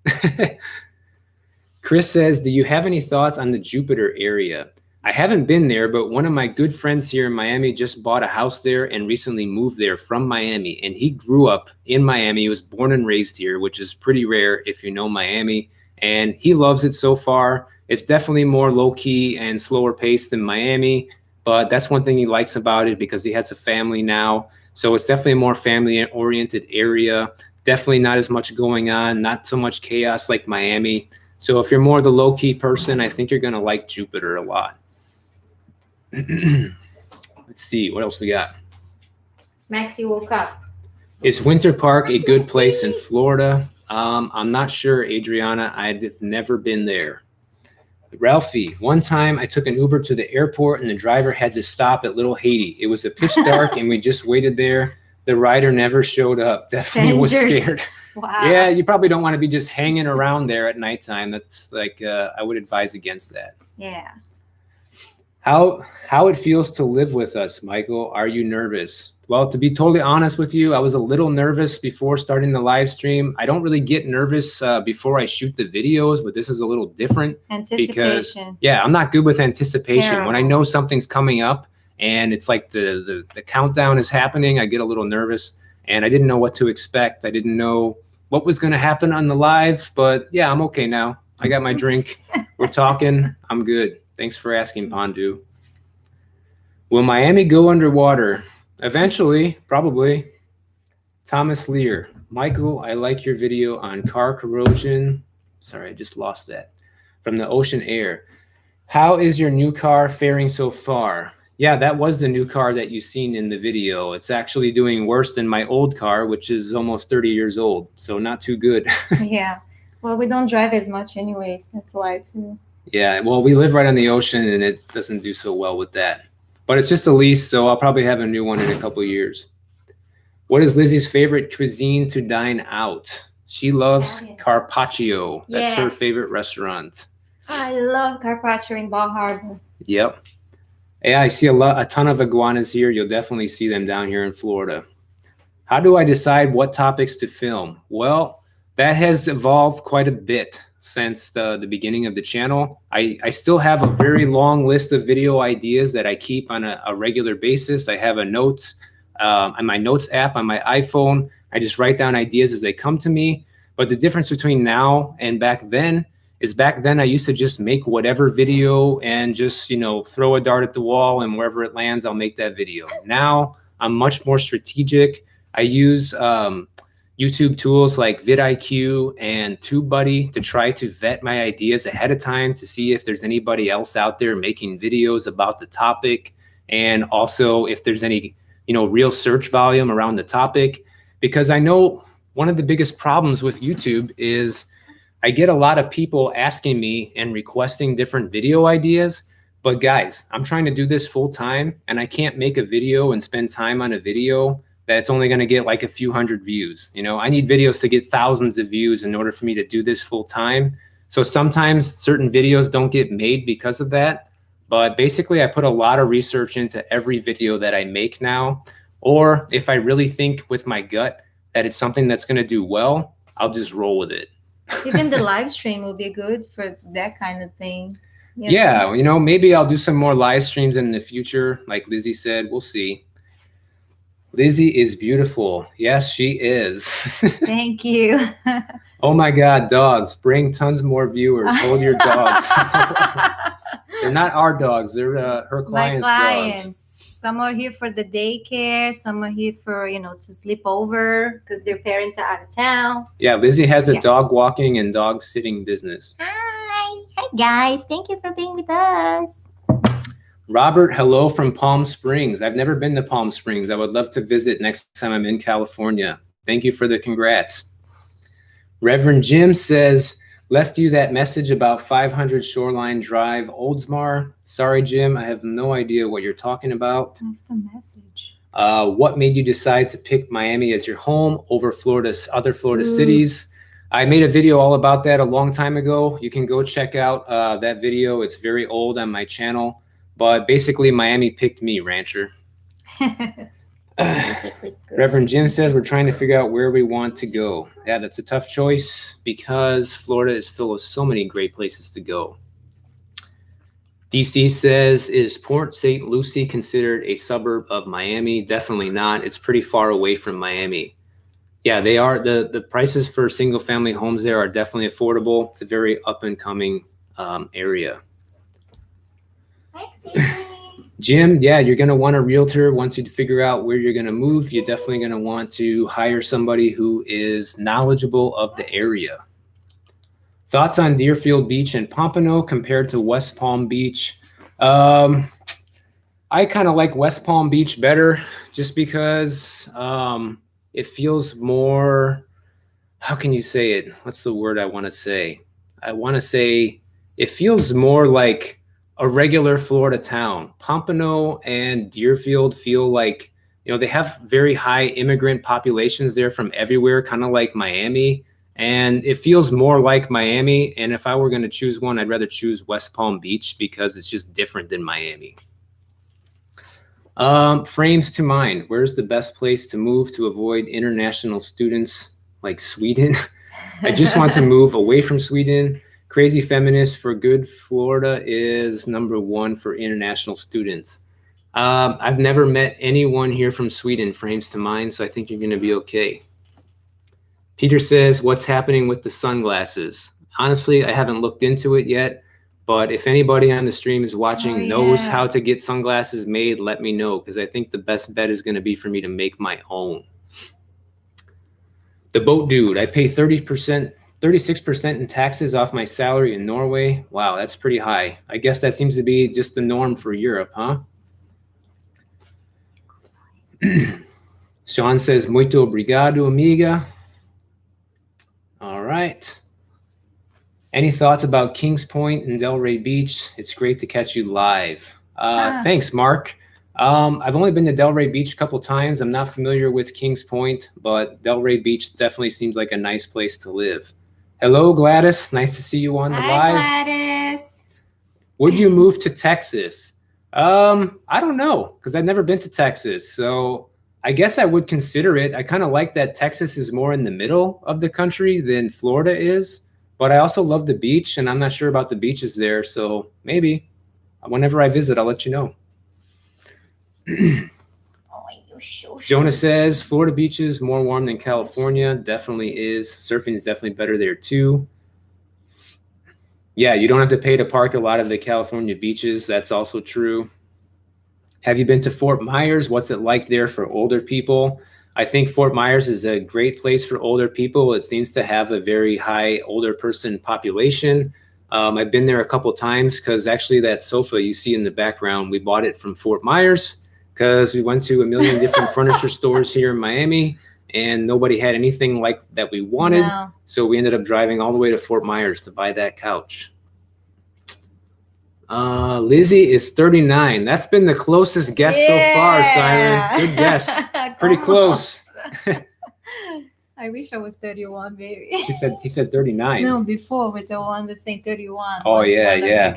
Chris says, do you have any thoughts on the Jupiter area? I haven't been there, but one of my good friends here in Miami just bought a house there and recently moved there from Miami. And he grew up in Miami. He was born and raised here, which is pretty rare if you know Miami. And he loves it so far. It's definitely more low-key and slower paced than Miami. But that's one thing he likes about it because he has a family now. So it's definitely a more family-oriented area. Definitely not as much going on, not so much chaos like Miami. So if you're more the low-key person, I think you're going to like Jupiter a lot. Let's see. What else we got? Maxie woke up. Is Winter Park a good place in Florida? I'm not sure, Adriana. I've never been there. Ralphie, one time I took an Uber to the airport and the driver had to stop at Little Haiti. It was a pitch dark and we just waited there. The rider never showed up. Definitely was scared. Wow. Yeah, you probably don't want to be just hanging around there at nighttime. That's like, I would advise against that. Yeah. How it feels to live with us, Michael? Are you nervous? Well, to be totally honest with you, I was a little nervous before starting the live stream. I don't really get nervous before I shoot the videos, but this is a little different. Anticipation. Yeah, I'm not good with anticipation. Terrible. When I know something's coming up and it's like the countdown is happening, I get a little nervous and I didn't know what to expect. I didn't know what was going to happen on the live, but yeah, I'm okay now. I got my drink. We're talking. I'm good. Thanks for asking, Pondu. Will Miami go underwater? Eventually, probably. Thomas Lear. Michael, I like your video on car corrosion. Sorry, I just lost that. From the ocean air. How is your new car faring so far? Yeah, that was the new car that you've seen in the video. It's actually doing worse than my old car, which is almost 30 years old. So not too good. Yeah. Well, we don't drive as much anyways. That's why too. Yeah, well, we live right on the ocean and it doesn't do so well with that. But it's just a lease, so I'll probably have a new one in a couple of years. What is Lizzie's favorite cuisine to dine out? She loves Italian. Carpaccio. That's her Yes. favorite restaurant. I love carpaccio in Bal Harbor. Yep. Yeah, I see a ton of iguanas here. You'll definitely see them down here in Florida. How do I decide what topics to film? Well, that has evolved quite a bit since the beginning of the channel. I still have a very long list of video ideas that I keep on a regular basis. I have a notes on my notes app on my iPhone. I just write down ideas as they come to me. But the difference between now and back then is back then I used to just make whatever video and just, throw a dart at the wall and wherever it lands, I'll make that video. Now I'm much more strategic. I use YouTube tools like vidIQ and TubeBuddy to try to vet my ideas ahead of time to see if there's anybody else out there making videos about the topic, and also if there's any, real search volume around the topic. Because I know one of the biggest problems with YouTube is I get a lot of people asking me and requesting different video ideas. But guys, I'm trying to do this full time and I can't make a video and spend time on a video that's only going to get like a few hundred views. I need videos to get thousands of views in order for me to do this full time. So sometimes certain videos don't get made because of that. But basically, I put a lot of research into every video that I make now. Or if I really think with my gut that it's something that's going to do well, I'll just roll with it. Even the live stream will be good for that kind of thing. Yeah, maybe I'll do some more live streams in the future. Like Lizzie said, we'll see. Lizzie is beautiful. Yes, she is. Thank you. Oh my God, dogs. Bring tons more viewers. Hold your dogs. They're not our dogs. They're her clients' My clients. dogs. Some are here for the daycare. Some are here for, to sleep over because their parents are out of town. Yeah, Lizzie has a dog walking and dog sitting business. Hi. Hi, guys. Thank you for being with us. Robert, hello from Palm Springs. I've never been to Palm Springs. I would love to visit next time I'm in California. Thank you for the congrats. Reverend Jim says, left you that message about 500 Shoreline Drive, Oldsmar. Sorry, Jim, I have no idea what you're talking about. What's the message? What made you decide to pick Miami as your home over other Florida cities? I made a video all about that a long time ago. You can go check out that video. It's very old on my channel. But basically, Miami picked me, Rancher. Reverend Jim says we're trying to figure out where we want to go. Yeah, that's a tough choice because Florida is full of so many great places to go. DC says, is Port St. Lucie considered a suburb of Miami? Definitely not. It's pretty far away from Miami. Yeah, they are. The prices for single family homes there are definitely affordable. It's a very up and coming area. Jim, yeah, you're going to want a realtor once you figure out where you're going to move. You're definitely going to want to hire somebody who is knowledgeable of the area. Thoughts on Deerfield Beach and Pompano compared to West Palm Beach? I kind of like West Palm Beach better just because it feels more, how can you say it? What's the word I want to say? I want to say it feels more like a regular Florida town. Pompano and Deerfield feel like, they have very high immigrant populations there from everywhere, kind of like Miami. And it feels more like Miami. And if I were going to choose one, I'd rather choose West Palm Beach because it's just different than Miami. Frames to mind. Where's the best place to move to avoid international students like Sweden? I just want to move away from Sweden. Crazy Feminist for good Florida is #1 for international students. I've never met anyone here from Sweden, frames to mind, so I think you're going to be okay. Peter says, what's happening with the sunglasses? Honestly, I haven't looked into it yet, but if anybody on the stream is watching knows how to get sunglasses made, let me know, because I think the best bet is going to be for me to make my own. The boat dude, I pay 36% in taxes off my salary in Norway. Wow, that's pretty high. I guess that seems to be just the norm for Europe, huh? Sean says, muito obrigado, amiga. All right. Any thoughts about Kings Point and Delray Beach? It's great to catch you live. Thanks, Mark. I've only been to Delray Beach a couple times. I'm not familiar with Kings Point, but Delray Beach definitely seems like a nice place to live. Hello, Gladys. Nice to see you on the live. Hi, Gladys. Would you move to Texas? I don't know, because I've never been to Texas. So I guess I would consider it. I kind of like that Texas is more in the middle of the country than Florida is. But I also love the beach, and I'm not sure about the beaches there. So maybe whenever I visit, I'll let you know. Jonah says, Florida beaches more warm than California. Definitely is. Surfing is definitely better there too. Yeah, you don't have to pay to park a lot of the California beaches. That's also true. Have you been to Fort Myers? What's it like there for older people? I think Fort Myers is a great place for older people. It seems to have a very high older person population. I've been there a couple times because actually that sofa you see in the background, we bought it from Fort Myers because we went to a million different furniture stores here in Miami and nobody had anything like that we wanted. No. So we ended up driving all the way to Fort Myers to buy that couch. Lizzie is 39. That's been the closest guess so far, Simon. Good guess. Pretty close. I wish I was 31, baby. He said 39. No, before with the one that's saying 31. Oh, yeah.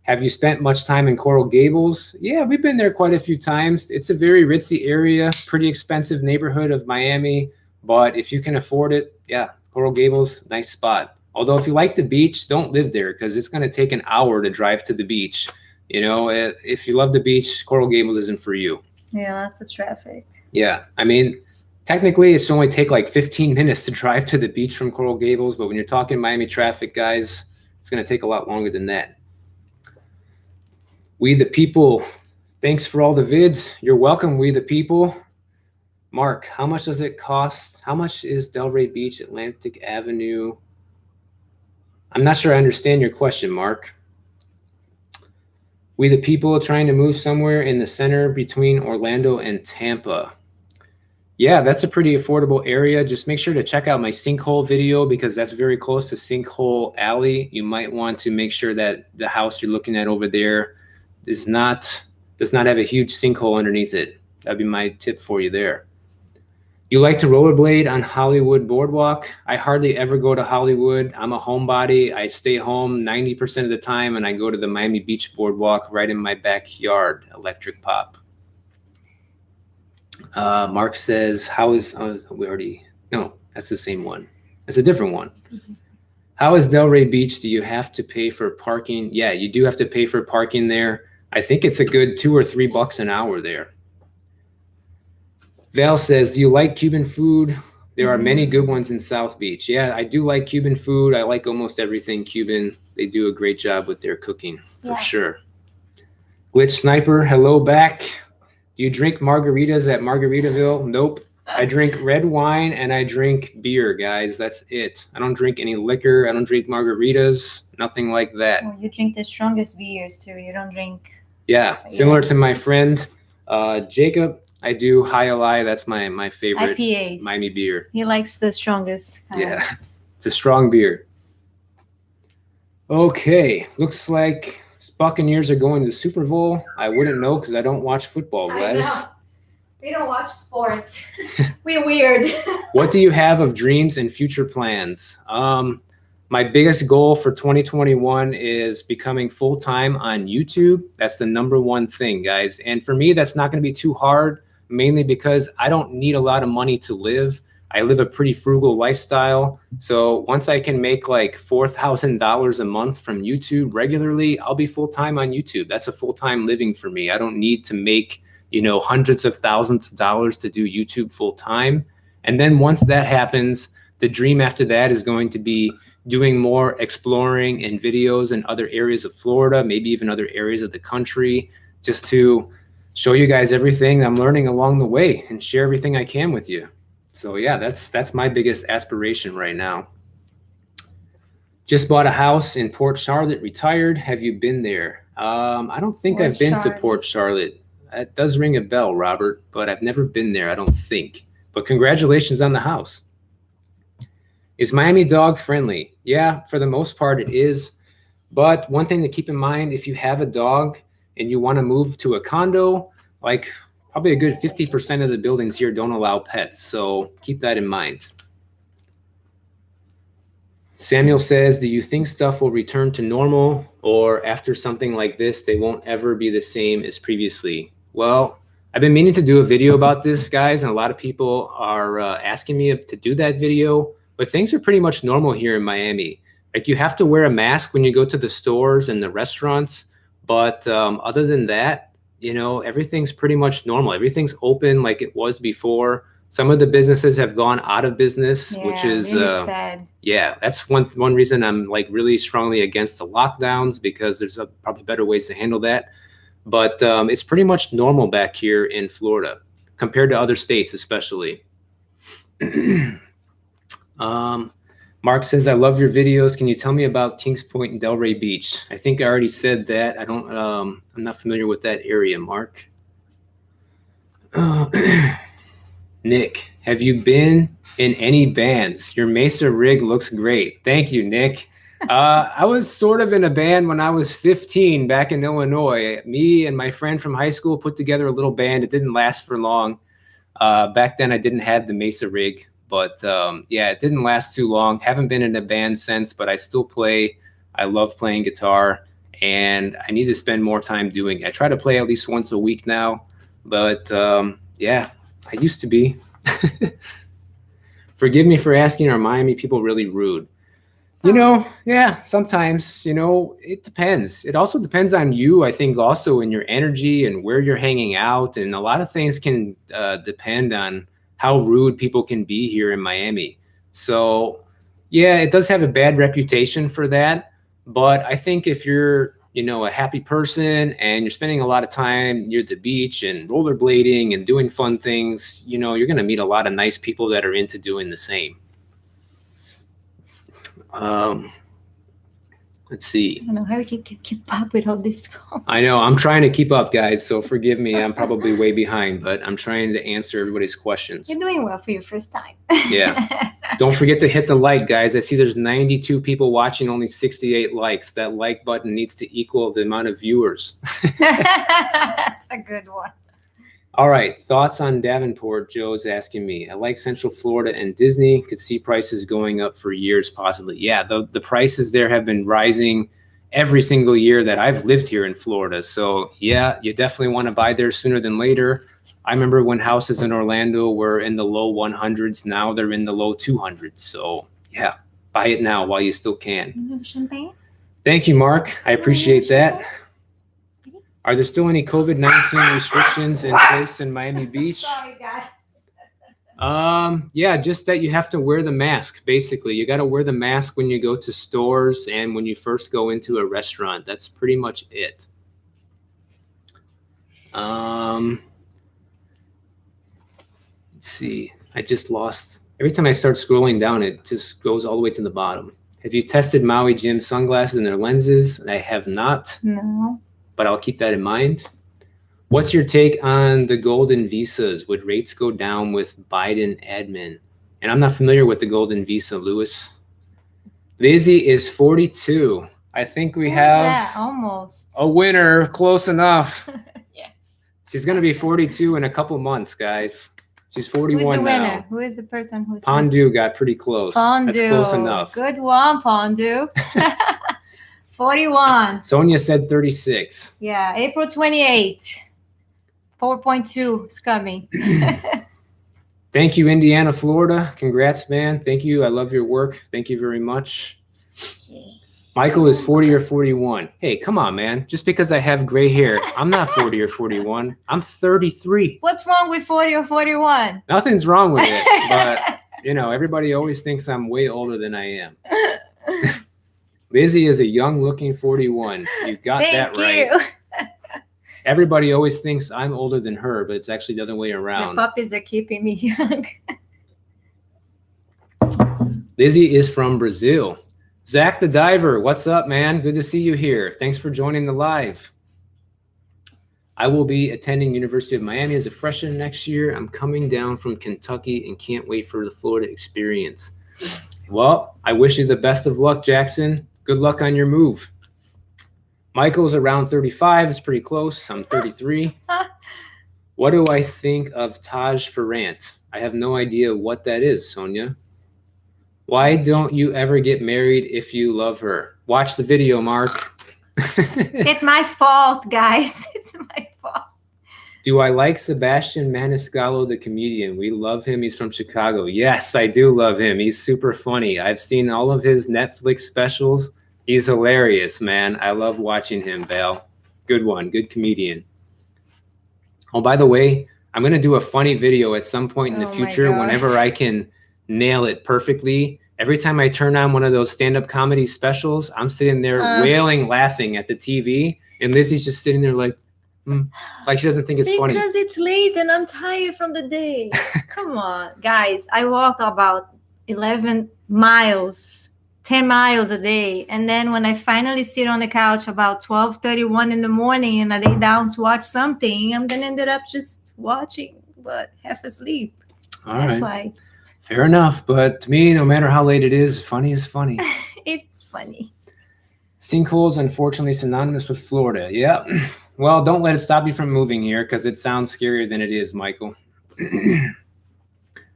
Have you spent much time in Coral Gables? Yeah, we've been there quite a few times. It's a very ritzy area, pretty expensive neighborhood of Miami. But if you can afford it, yeah, Coral Gables, nice spot. Although if you like the beach, don't live there because it's going to take an hour to drive to the beach. You know, if you love the beach, Coral Gables isn't for you. Yeah, lots of traffic. Yeah, I mean, technically it's only take like 15 minutes to drive to the beach from Coral Gables. But when you're talking Miami traffic, guys, it's going to take a lot longer than that. We the people, thanks for all the vids. You're welcome, we the people. Mark, how much does it cost? How much is Delray Beach, Atlantic Avenue? I'm not sure I understand your question, Mark. We the people trying to move somewhere in the center between Orlando and Tampa. Yeah, that's a pretty affordable area. Just make sure to check out my sinkhole video because that's very close to Sinkhole Alley. You might want to make sure that the house you're looking at over there does not have a huge sinkhole underneath it. That'd be my tip for you there. You like to rollerblade on Hollywood Boardwalk? I hardly ever go to Hollywood. I'm a homebody. I stay home 90% of the time, and I go to the Miami Beach Boardwalk right in my backyard, Electric Pop. Mark says, how is, no, that's the same one. It's a different one. Mm-hmm. How is Delray Beach? Do you have to pay for parking? Yeah, you do have to pay for parking there. I think it's a good $2 or $3 an hour there. Val says, do you like Cuban food? There are many good ones in South Beach. Yeah, I do like Cuban food. I like almost everything Cuban. They do a great job with their cooking, for sure. Glitch Sniper, hello back. Do you drink margaritas at Margaritaville? Nope. I drink red wine and I drink beer, guys. That's it. I don't drink any liquor. I don't drink margaritas. Nothing like that. Well, you drink the strongest beers, too. You don't drink... Yeah, similar to my friend Jacob. I do Hialeah. That's my favorite IPAs. Miami beer. He likes the strongest. Yeah, it's a strong beer. Okay, looks like Buccaneers are going to the Super Bowl. I wouldn't know because I don't watch football, Gladys. I know. We don't watch sports. We're weird. What do you have of dreams and future plans? My biggest goal for 2021 is becoming full-time on YouTube. That's the number one thing, guys. And for me, that's not going to be too hard, mainly because I don't need a lot of money to live. I live a pretty frugal lifestyle. So once I can make like $4,000 a month from YouTube regularly, I'll be full-time on YouTube. That's a full-time living for me. I don't need to make, hundreds of thousands of dollars to do YouTube full-time. And then once that happens, the dream after that is going to be doing more exploring and videos in other areas of Florida, maybe even other areas of the country, just to show you guys everything I'm learning along the way and share everything I can with you. So yeah, that's my biggest aspiration right now. Just bought a house in Port Charlotte, retired. Have you been there? I don't think I've been to Port Charlotte. That does ring a bell, Robert, but I've never been there, I don't think. But congratulations on the house. Is Miami dog friendly? Yeah, for the most part it is. But one thing to keep in mind, if you have a dog and you want to move to a condo, like probably a good 50% of the buildings here don't allow pets. So keep that in mind. Samuel says, do you think stuff will return to normal, or after something like this, they won't ever be the same as previously? Well, I've been meaning to do a video about this, guys, and a lot of people are asking me to do that video. But things are pretty much normal here in Miami. Like, you have to wear a mask when you go to the stores and the restaurants. But other than that, everything's pretty much normal. Everything's open like it was before. Some of the businesses have gone out of business, which is really sad. Yeah, that's one reason I'm like really strongly against the lockdowns, because there's probably better ways to handle that. But it's pretty much normal back here in Florida compared to other states, especially. Mark says, I love your videos. Can you tell me about Kings Point and Delray Beach? I think I already said that. I'm not familiar with that area, Mark. Nick, have you been in any bands? Your Mesa rig looks great. Thank you, Nick. I was sort of in a band when I was 15 back in Illinois. Me and my friend from high school put together a little band. It didn't last for long. Back then I didn't have the Mesa rig. But yeah, it didn't last too long. Haven't been in a band since, but I still play. I love playing guitar, and I need to spend more time doing it. I try to play at least once a week now, but yeah, I used to be. Forgive me for asking, are Miami people really rude? Yeah, sometimes, it depends. It also depends on you, I think, also in your energy and where you're hanging out. And a lot of things can depend on how rude people can be here in Miami. So yeah, it does have a bad reputation for that. But I think if you're, a happy person and you're spending a lot of time near the beach and rollerblading and doing fun things, you're going to meet a lot of nice people that are into doing the same. Let's see. I don't know how you can keep up with all this. I know. I'm trying to keep up, guys. So forgive me. I'm probably way behind, but I'm trying to answer everybody's questions. You're doing well for your first time. Yeah. Don't forget to hit the like, guys. I see there's 92 people watching, only 68 likes. That like button needs to equal the amount of viewers. That's a good one. All right. Thoughts on Davenport? Joe's asking me. I like Central Florida and Disney. Could see prices going up for years, possibly. Yeah, the prices there have been rising every single year that I've lived here in Florida. So yeah, you definitely want to buy there sooner than later. I remember when houses in Orlando were in the low 100s. Now they're in the low 200s. So yeah, buy it now while you still can. Champagne? Thank you, Mark. I appreciate that. Are there still any COVID-19 restrictions in place in Miami Beach? Sorry, guys. Yeah, just that you have to wear the mask. Basically, you got to wear the mask when you go to stores and when you first go into a restaurant. That's pretty much it. Let's see. I just lost. Every time I start scrolling down, it just goes all the way to the bottom. Have you tested Maui Jim sunglasses and their lenses? I have not. No. But I'll keep that in mind. What's your take on the golden visas? Would rates go down with Biden admin? And I'm not familiar with the golden visa, Lewis. Lizzie is 42. I think we Who's have that? Almost. a winner. Close enough. Yes. She's going to be 42 in a couple months, guys. She's 41 Who's the winner? now. Who is the person who's Pondu got pretty close. Pondu. That's close enough. Good one, Pondu. 41. Sonia said 36. Yeah, April 28. 4.2 is coming. Thank you, Indiana, Florida. Congrats, man. Thank you. I love your work. Thank you very much. Michael is 40 or 41. Hey, come on, man. Just because I have gray hair, I'm not 40 or 41. I'm 33. What's wrong with 40 or 41? Nothing's wrong with it. But, you know, everybody always thinks I'm way older than I am. Lizzie is a young-looking 41. You got that right. Thank you. Everybody always thinks I'm older than her, but it's actually the other way around. The puppies are keeping me young. Lizzie is from Brazil. Zach the Diver, what's up, man? Good to see you here. Thanks for joining the live. I will be attending University of Miami as a freshman next year. I'm coming down from Kentucky and can't wait for the Florida experience. Well, I wish you the best of luck, Jackson. Good luck on your move. Michael's around 35. It's pretty close. I'm 33. What do I think of Taj Farrant? I have no idea what that is, Sonia. Why don't you ever get married if you love her? Watch the video, Mark. It's my fault, guys. It's my fault. Do I like Sebastian Maniscalco, the comedian? We love him. He's from Chicago. Yes, I do love him. He's super funny. I've seen all of his Netflix specials. He's hilarious, man. I love watching him, Val. Good one. Good comedian. Oh, by the way, I'm going to do a funny video at some point in the future whenever I can nail it perfectly. Every time I turn on one of those stand-up comedy specials, I'm sitting there wailing, laughing at the TV, and Lizzie's just sitting there like she doesn't think it's funny. Because it's late and I'm tired from the day. Come on, guys. I walk about 11 miles, 10 miles a day. And then when I finally sit on the couch about 12:31 in the morning and I lay down to watch something, I'm going to end up just watching, but half asleep. That's why. Fair enough. But to me, no matter how late it is, funny is funny. It's funny. Sinkholes, unfortunately, synonymous with Florida. Yeah. Well, don't let it stop you from moving here because it sounds scarier than it is, Michael.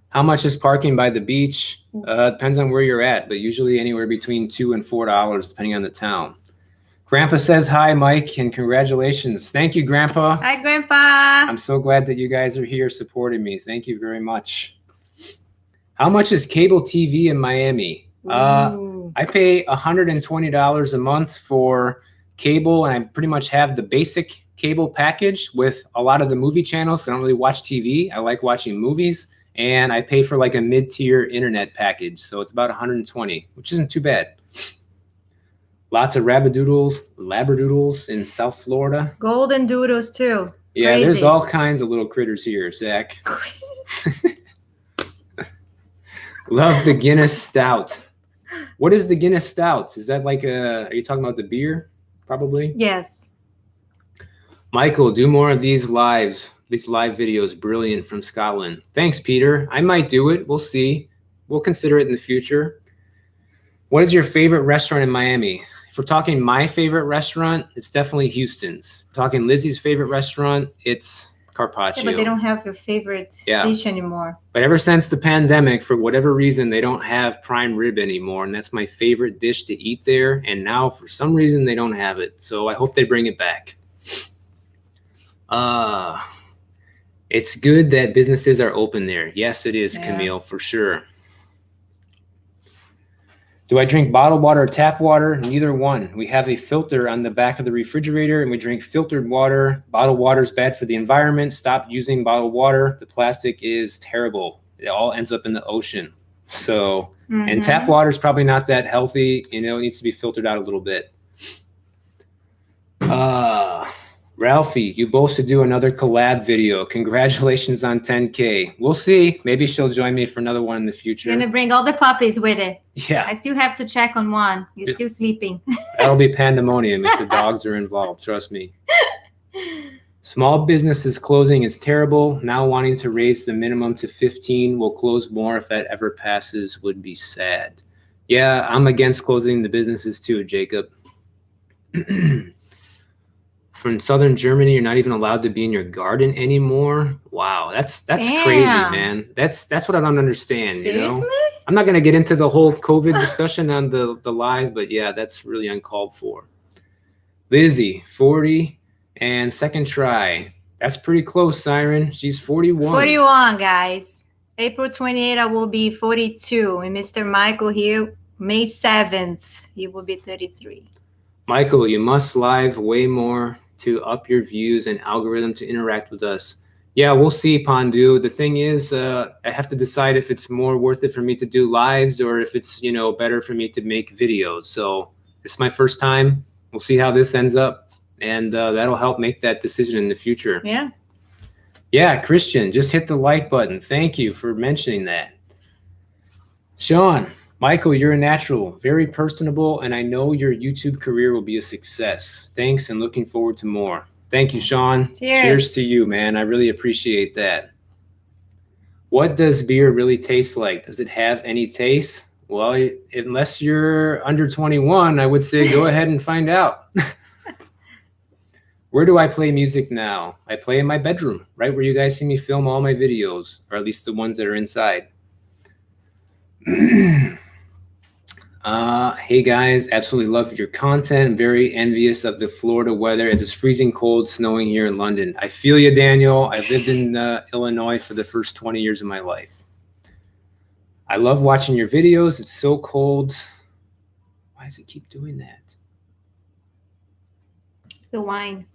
How much is parking by the beach? Depends on where you're at, but usually anywhere between $2 and $4, depending on the town. Grandpa says hi, Mike, and congratulations. Thank you, Grandpa. Hi, Grandpa. I'm so glad that you guys are here supporting me. Thank you very much. How much is cable TV in Miami? I pay $120 a month for cable, and I pretty much have the basic cable package with a lot of the movie channels. I don't really watch TV. I like watching movies, and I pay for like a mid-tier internet package. So it's about $120, which isn't too bad. Lots of labradoodles in South Florida. Golden doodles too. Yeah, Crazy. There's all kinds of little critters here, Zach. Love the Guinness Stout. What is the Guinness Stout? Is that like are you talking about the beer? Probably. Yes. Michael, do more of these live videos. Brilliant, from Scotland. Thanks, Peter. I might do it. We'll see. We'll consider it in the future. What is your favorite restaurant in Miami? If we're talking my favorite restaurant, it's definitely Houston's. If we're talking Lizzie's favorite restaurant, it's Carpaccio. Yeah, but they don't have your favorite dish anymore. But ever since the pandemic, for whatever reason, they don't have prime rib anymore. And that's my favorite dish to eat there. And now, for some reason, they don't have it. So I hope they bring it back. It's good that businesses are open there. Yes, it is, Camille, for sure. Do I drink bottled water or tap water? Neither one. We have a filter on the back of the refrigerator, and we drink filtered water. Bottled water is bad for the environment. Stop using bottled water. The plastic is terrible. It all ends up in the ocean. So, and tap water is probably not that healthy. You know, it needs to be filtered out a little bit. Ralphie, you both should do another collab video. Congratulations on 10K. We'll see. Maybe she'll join me for another one in the future. You're gonna bring all the puppies with it. Yeah. I still have to check on one. He's still sleeping. That'll be pandemonium if the dogs are involved. Trust me. Small businesses closing is terrible. Now wanting to raise the minimum to 15 will close more. If that ever passes, would be sad. Yeah, I'm against closing the businesses too, Jacob. From southern Germany, you're not even allowed to be in your garden anymore. Wow, that's crazy, man. That's what I don't understand. Seriously? You know, I'm not gonna get into the whole COVID discussion on the live, but yeah, that's really uncalled for. Lizzie, 40 and second try. That's pretty close, Siren. She's 41. 41, guys. April 28th, I will be 42. And Mr. Michael here, May 7th, he will be 33. Michael, you must live way more to up your views and algorithm to interact with us. Yeah, we'll see, Pandu. The thing is, I have to decide if it's more worth it for me to do lives or if it's, you know, better for me to make videos. So it's my first time. We'll see how this ends up. And that'll help make that decision in the future. Yeah. Yeah, Christian, just hit the like button. Thank you for mentioning that. Sean, Michael, you're a natural, very personable, and I know your YouTube career will be a success. Thanks, and looking forward to more. Thank you, Sean. Cheers to you, man. I really appreciate that. What does beer really taste like? Does it have any taste? Well, unless you're under 21, I would say go ahead and find out. Where do I play music now? I play in my bedroom, right where you guys see me film all my videos, or at least the ones that are inside. Hey guys, absolutely love your content. I'm very envious of the Florida weather as it's freezing cold, snowing here in London. I feel you, Daniel. I lived in Illinois for the first 20 years of my life. I love watching your videos. It's so cold. Why does it keep doing that? It's the wine.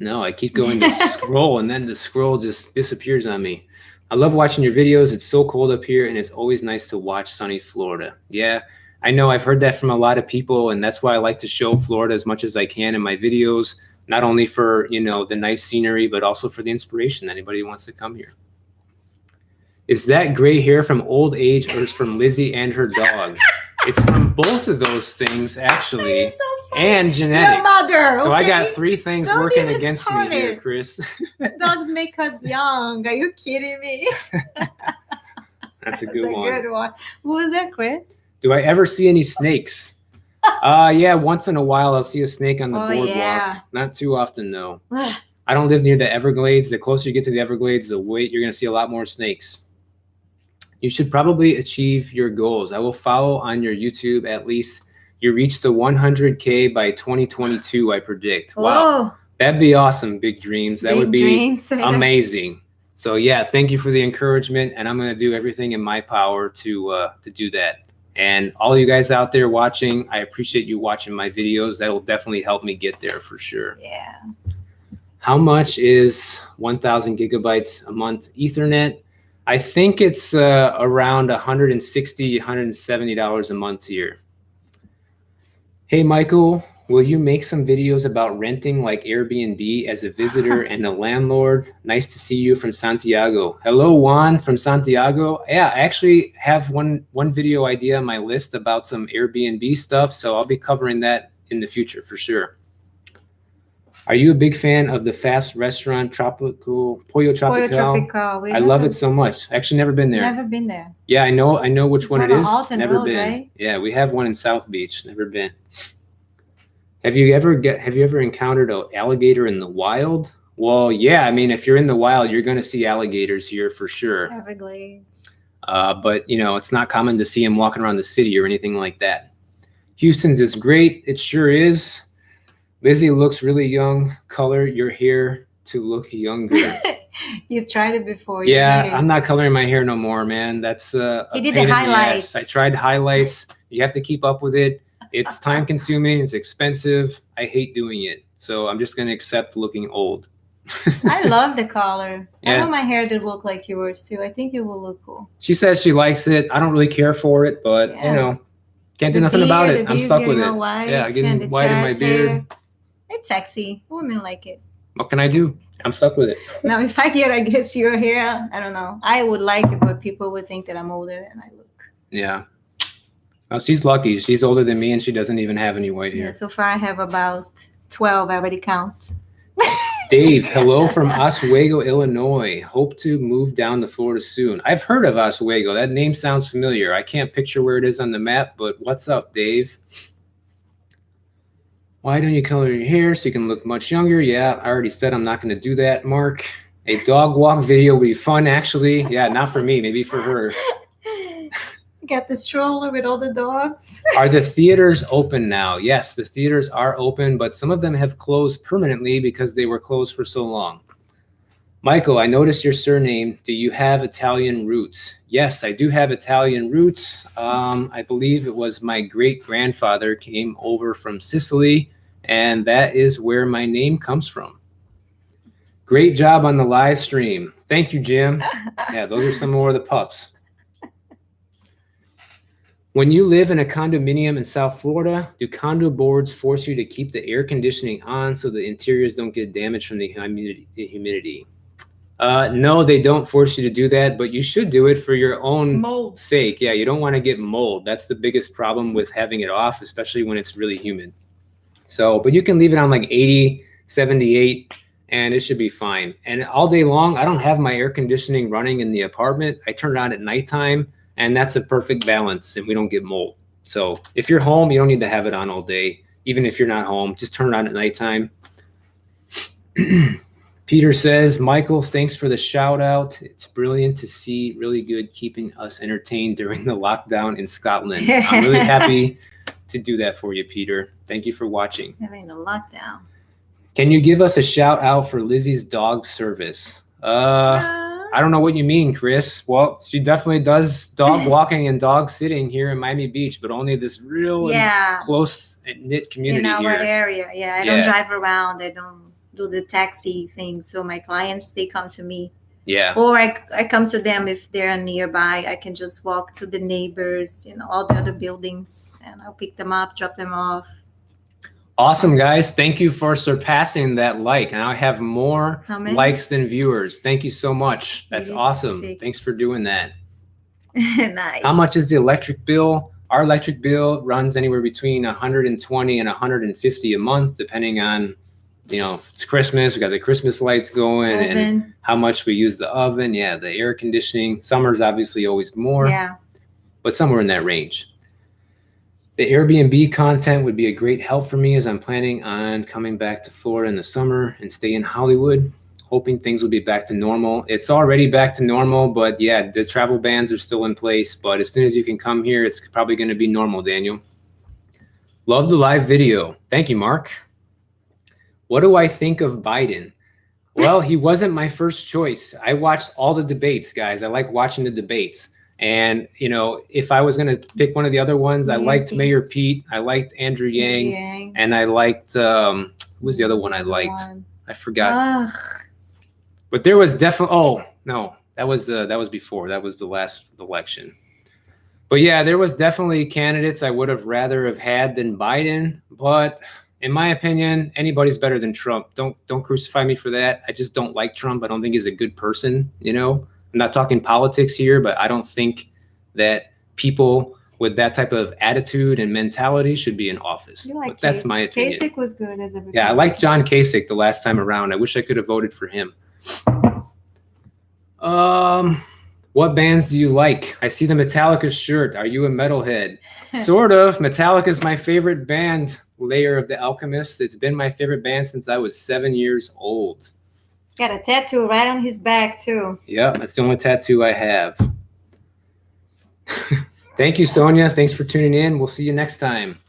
No, I keep going to scroll and then the scroll just disappears on me. I love watching your videos. It's so cold up here and it's always nice to watch sunny Florida. Yeah, I know I've heard that from a lot of people, and that's why I like to show Florida as much as I can in my videos, not only for, you know, the nice scenery, but also for the inspiration. Anybody who wants to come here. Is that gray hair from old age or is from Lizzie and her dog? It's from both of those things, actually, and genetics. Your mother, so okay? I got three things Don't working even against start me here, it. Chris. Dogs make us young. Are you kidding me? That's a good one. Good one. Who was that, Chris? Do I ever see any snakes? Yeah, once in a while I'll see a snake on the boardwalk. Yeah. Not too often, though. I don't live near the Everglades. The closer you get to the Everglades, the wait you're going to see a lot more snakes. You should probably achieve your goals. I will follow on your YouTube at least you reach the 100K by 2022, I predict. Wow. That'd be awesome, big dreams. That would be amazing. So yeah, thank you for the encouragement, and I'm going to do everything in my power to do that. And all you guys out there watching, I appreciate you watching my videos. That will definitely help me get there for sure. Yeah. How much is 1,000 gigabytes a month Ethernet? I think it's around $160, $170 a month here. Hey, Michael, will you make some videos about renting like Airbnb as a visitor and a landlord? Nice to see you from Santiago. Hello, Juan from Santiago. Yeah, I actually have one video idea on my list about some Airbnb stuff, so I'll be covering that in the future for sure. Are you a big fan of the fast restaurant Pollo Tropical? Pollo Tropical. I love it so much. Actually, never been there. Never been there. Yeah, I know which one it is. Never been. Right? Yeah, we have one in South Beach. Never been. Have you ever encountered an alligator in the wild? Well, yeah. I mean, if you're in the wild, you're going to see alligators here for sure. Everglades. But you know, it's not common to see them walking around the city or anything like that. Houston's is great. It sure is. Lizzie looks really young. Color your hair to look younger. You've tried it before. Yeah, I'm not coloring my hair no more, man. That's he did the highlights. I tried highlights. You have to keep up with it. It's time consuming. It's expensive. I hate doing it. So I'm just going to accept looking old. I love the color. Yeah. I want my hair to look like yours too. I think it will look cool. She says she likes it. I don't really care for it, but you know, can't do nothing about it. I'm stuck with it. Yeah, getting white in my beard. Hair. It's sexy. Women like it. What can I do? I'm stuck with it. Now, if I get, I guess, your hair, I don't know. I would like it, but people would think that I'm older than I look. Yeah. Well, she's lucky. She's older than me, and she doesn't even have any white hair. Yeah, so far I have about 12. I already count. Dave, hello from Oswego, Illinois. Hope to move down to Florida soon. I've heard of Oswego. That name sounds familiar. I can't picture where it is on the map, but what's up, Dave? Why don't you color your hair so you can look much younger? Yeah, I already said I'm not going to do that, Mark. A dog walk video would be fun, actually. Yeah, not for me, maybe for her. Get the stroller with all the dogs. Are the theaters open now? Yes, the theaters are open, but some of them have closed permanently because they were closed for so long. Michael, I noticed your surname. Do you have Italian roots? Yes, I do have Italian roots. I believe it was my great-grandfather came over from Sicily, and that is where my name comes from. Great job on the live stream. Thank you, Jim. Yeah, those are some more of the pups. When you live in a condominium in South Florida, do condo boards force you to keep the air conditioning on so the interiors don't get damaged from the humidity? No, they don't force you to do that, but you should do it for your own sake. Yeah, you don't want to get mold. That's the biggest problem with having it off, especially when it's really humid. So, but you can leave it on like 80, 78, and it should be fine. And all day long, I don't have my air conditioning running in the apartment. I turn it on at nighttime, and that's a perfect balance, and we don't get mold. So if you're home, you don't need to have it on all day. Even if you're not home, just turn it on at nighttime. Peter says, Michael, thanks for the shout out. It's brilliant to see. Really good keeping us entertained during the lockdown in Scotland. I'm really happy to do that for you, Peter. Thank you for watching. Having the lockdown. Can you give us a shout out for Lizzie's dog service? I don't know what you mean, Chris. Well, she definitely does dog walking and dog sitting here in Miami Beach, but only this real close knit community in our here. area. Yeah, I don't drive around. I don't do the taxi thing. So my clients, they come to me. Yeah. Or I come to them if they're nearby. I can just walk to the neighbors, all the other buildings, and I'll pick them up, drop them off. Awesome, guys. Thank you for surpassing that like. Now I have more likes than viewers. Thank you so much. That's awesome. Thanks for doing that. Nice. How much is the electric bill? Our electric bill runs anywhere between 120 and 150 a month, depending on, if it's Christmas, we got the Christmas lights going and how much we use the oven. Yeah, the air conditioning. Summer's obviously always more. Yeah. But somewhere in that range. The Airbnb content would be a great help for me as I'm planning on coming back to Florida in the summer and stay in Hollywood, hoping things will be back to normal. It's already back to normal, but yeah, the travel bans are still in place. But as soon as you can come here, it's probably going to be normal, Daniel. Love the live video. Thank you, Mark. What do I think of Biden? Well, he wasn't my first choice. I watched all the debates, guys. I like watching the debates. And, if I was going to pick one of the other ones, I liked Mayor Pete. I liked Andrew Yang. And I liked, who was the other one I liked? I forgot. But there was definitely, that was before. That was the last election. But yeah, there was definitely candidates I would have rather have had than Biden. But in my opinion, anybody's better than Trump. Don't crucify me for that. I just don't like Trump. I don't think he's a good person, I'm not talking politics here, but I don't think that people with that type of attitude and mentality should be in office. But that's my opinion. Kasich was good as a Yeah, I liked John Kasich the last time around. I wish I could have voted for him. What bands do you like? I see the Metallica shirt. Are you a metalhead? Sort of. Metallica is my favorite band, Layer of the Alchemist. It's been my favorite band since I was 7 years old. Got a tattoo right on his back too. Yeah, that's the only tattoo I have. Thank you, Sonia. Thanks for tuning in. We'll see you next time.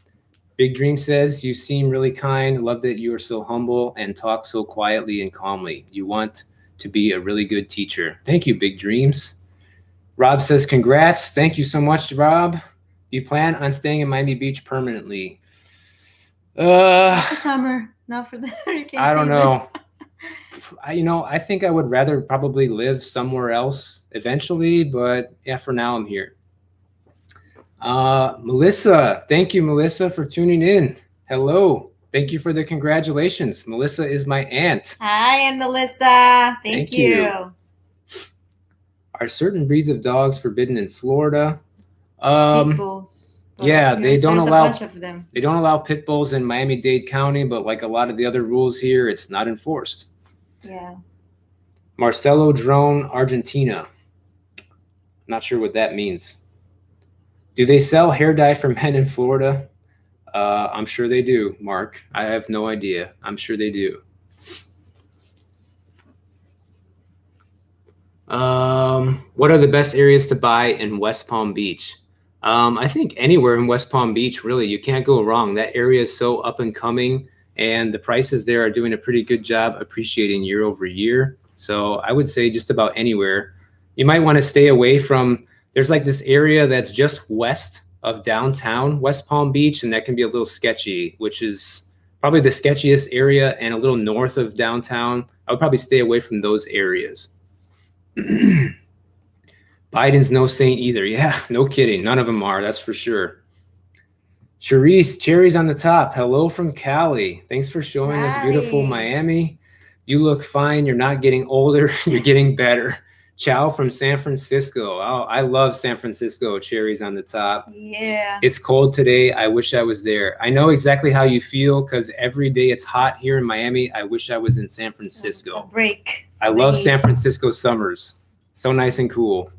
Big Dream says, you seem really kind. Love that you are so humble and talk so quietly and calmly. You want to be a really good teacher. Thank you, Big Dreams. Rob says, congrats. Thank you so much, Rob. You plan on staying in Miami Beach permanently? Not for summer, not for the hurricane I don't season. know. I think I would rather probably live somewhere else eventually, but yeah, for now I'm here. Melissa, thank you, Melissa, for tuning in. Hello. Thank you for the congratulations. Melissa is my aunt. Hi, and Melissa. Thank you. Are certain breeds of dogs forbidden in Florida? Pit bulls. Yeah, they don't allow. A bunch of them. They don't allow pit bulls in Miami-Dade County, but like a lot of the other rules here, it's not enforced. Yeah. Marcelo Drone, Argentina. Not sure what that means. Do they sell hair dye for men in Florida? I'm sure they do, Mark. I have no idea. I'm sure they do. What are the best areas to buy in West Palm Beach? I think anywhere in West Palm Beach, really, you can't go wrong. That area is so up and coming, and the prices there are doing a pretty good job appreciating year over year. So I would say just about anywhere. You might want to stay away from, there's like this area that's just west of downtown West Palm Beach, and that can be a little sketchy, which is probably the sketchiest area, and a little north of downtown. I would probably stay away from those areas. Biden's no saint either. Yeah, no kidding. None of them are, that's for sure. Charisse, cherries on the top. Hello from Cali. Thanks for showing us beautiful Miami. You look fine. You're not getting older. You're getting better. Ciao from San Francisco. Oh, I love San Francisco. Cherries on the top. Yeah. It's cold today. I wish I was there. I know exactly how you feel because every day it's hot here in Miami. I wish I was in San Francisco. A break. I love San Francisco summers. So nice and cool.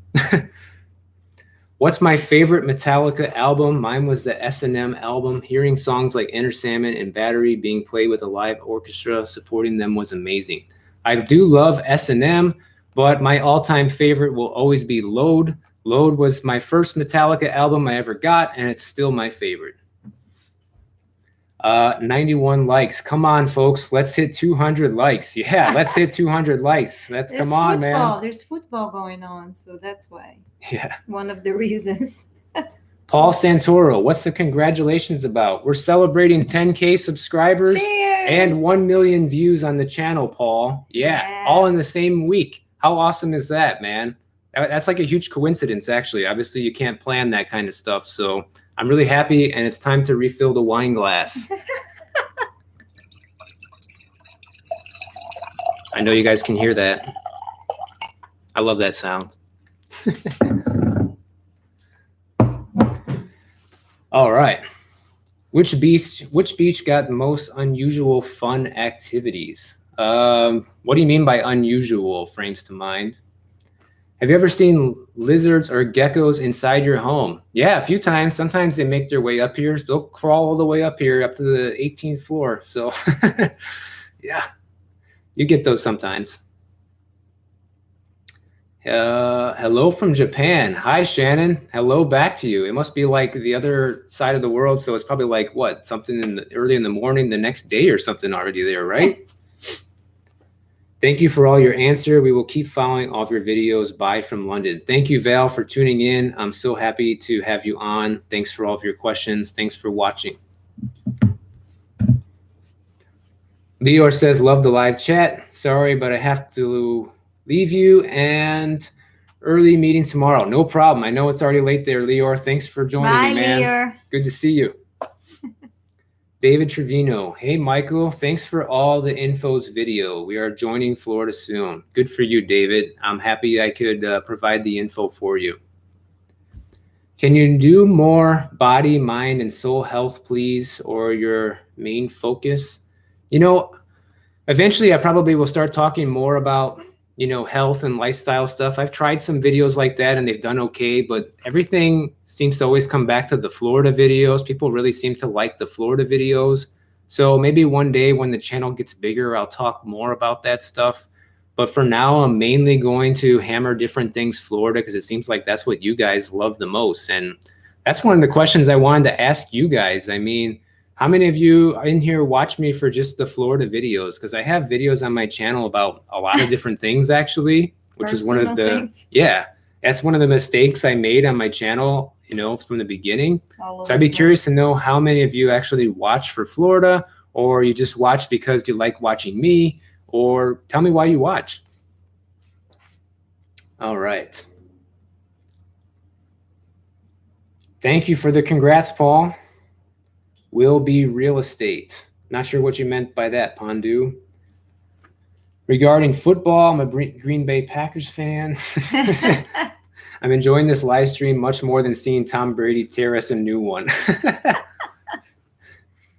What's my favorite Metallica album? Mine was the S&M album. Hearing songs like Enter Sandman and Battery being played with a live orchestra supporting them was amazing. I do love S&M, but my all-time favorite will always be Load. Load was my first Metallica album I ever got, and it's still my favorite. 91 likes. Come on, folks. Let's hit 200 likes. Yeah, let's hit 200 likes. Come on, man. There's football going on, so that's why. Yeah. One of the reasons. Paul Santoro, what's the congratulations about? We're celebrating 10K subscribers. Cheers! And 1 million views on the channel, Paul. Yeah, all in the same week. How awesome is that, man? That's like a huge coincidence, actually. Obviously, you can't plan that kind of stuff, so I'm really happy, and it's time to refill the wine glass. I know you guys can hear that. I love that sound. All right. Which beach got the most unusual fun activities? What do you mean by unusual? Frames to mind. Have you ever seen lizards or geckos inside your home? Yeah, a few times. Sometimes they make their way up here. So they'll crawl all the way up here, up to the 18th floor. So, yeah, you get those sometimes. Hello from Japan. Hi, Shannon. Hello back to you. It must be like the other side of the world. So it's probably like, what, something early in the morning the next day or something already there, right? Thank you for all your answer. We will keep following all of your videos. Bye from London. Thank you, Val, for tuning in. I'm so happy to have you on. Thanks for all of your questions. Thanks for watching. Leor says, love the live chat. Sorry, but I have to leave you and early meeting tomorrow. No problem. I know it's already late there, Leor. Thanks for joining me, man. Leor. Good to see you. David Trevino. Hey, Michael. Thanks for all the infos video. We are joining Florida soon. Good for you, David. I'm happy I could provide the info for you. Can you do more body, mind, and soul health, please, or your main focus? You know, eventually I probably will start talking more about, you know, health and lifestyle stuff. I've tried some videos like that and they've done okay, but everything seems to always come back to the Florida videos. People really seem to like the Florida videos. So maybe one day when the channel gets bigger, I'll talk more about that stuff. But for now, I'm mainly going to hammer different things Florida because it seems like that's what you guys love the most. And that's one of the questions I wanted to ask you guys. I mean, how many of you in here watch me for just the Florida videos? Because I have videos on my channel about a lot of different things, actually, which is one of the things. Yeah, that's one of the mistakes I made on my channel, you know, from the beginning. So I'd be curious to know how many of you actually watch for Florida, or you just watch because you like watching me, or tell me why you watch. All right. Thank you for the congrats, Paul. Will be real estate. Not sure what you meant by that, Pondu. Regarding football, I'm a Green Bay Packers fan. I'm enjoying this live stream much more than seeing Tom Brady tear us a new one.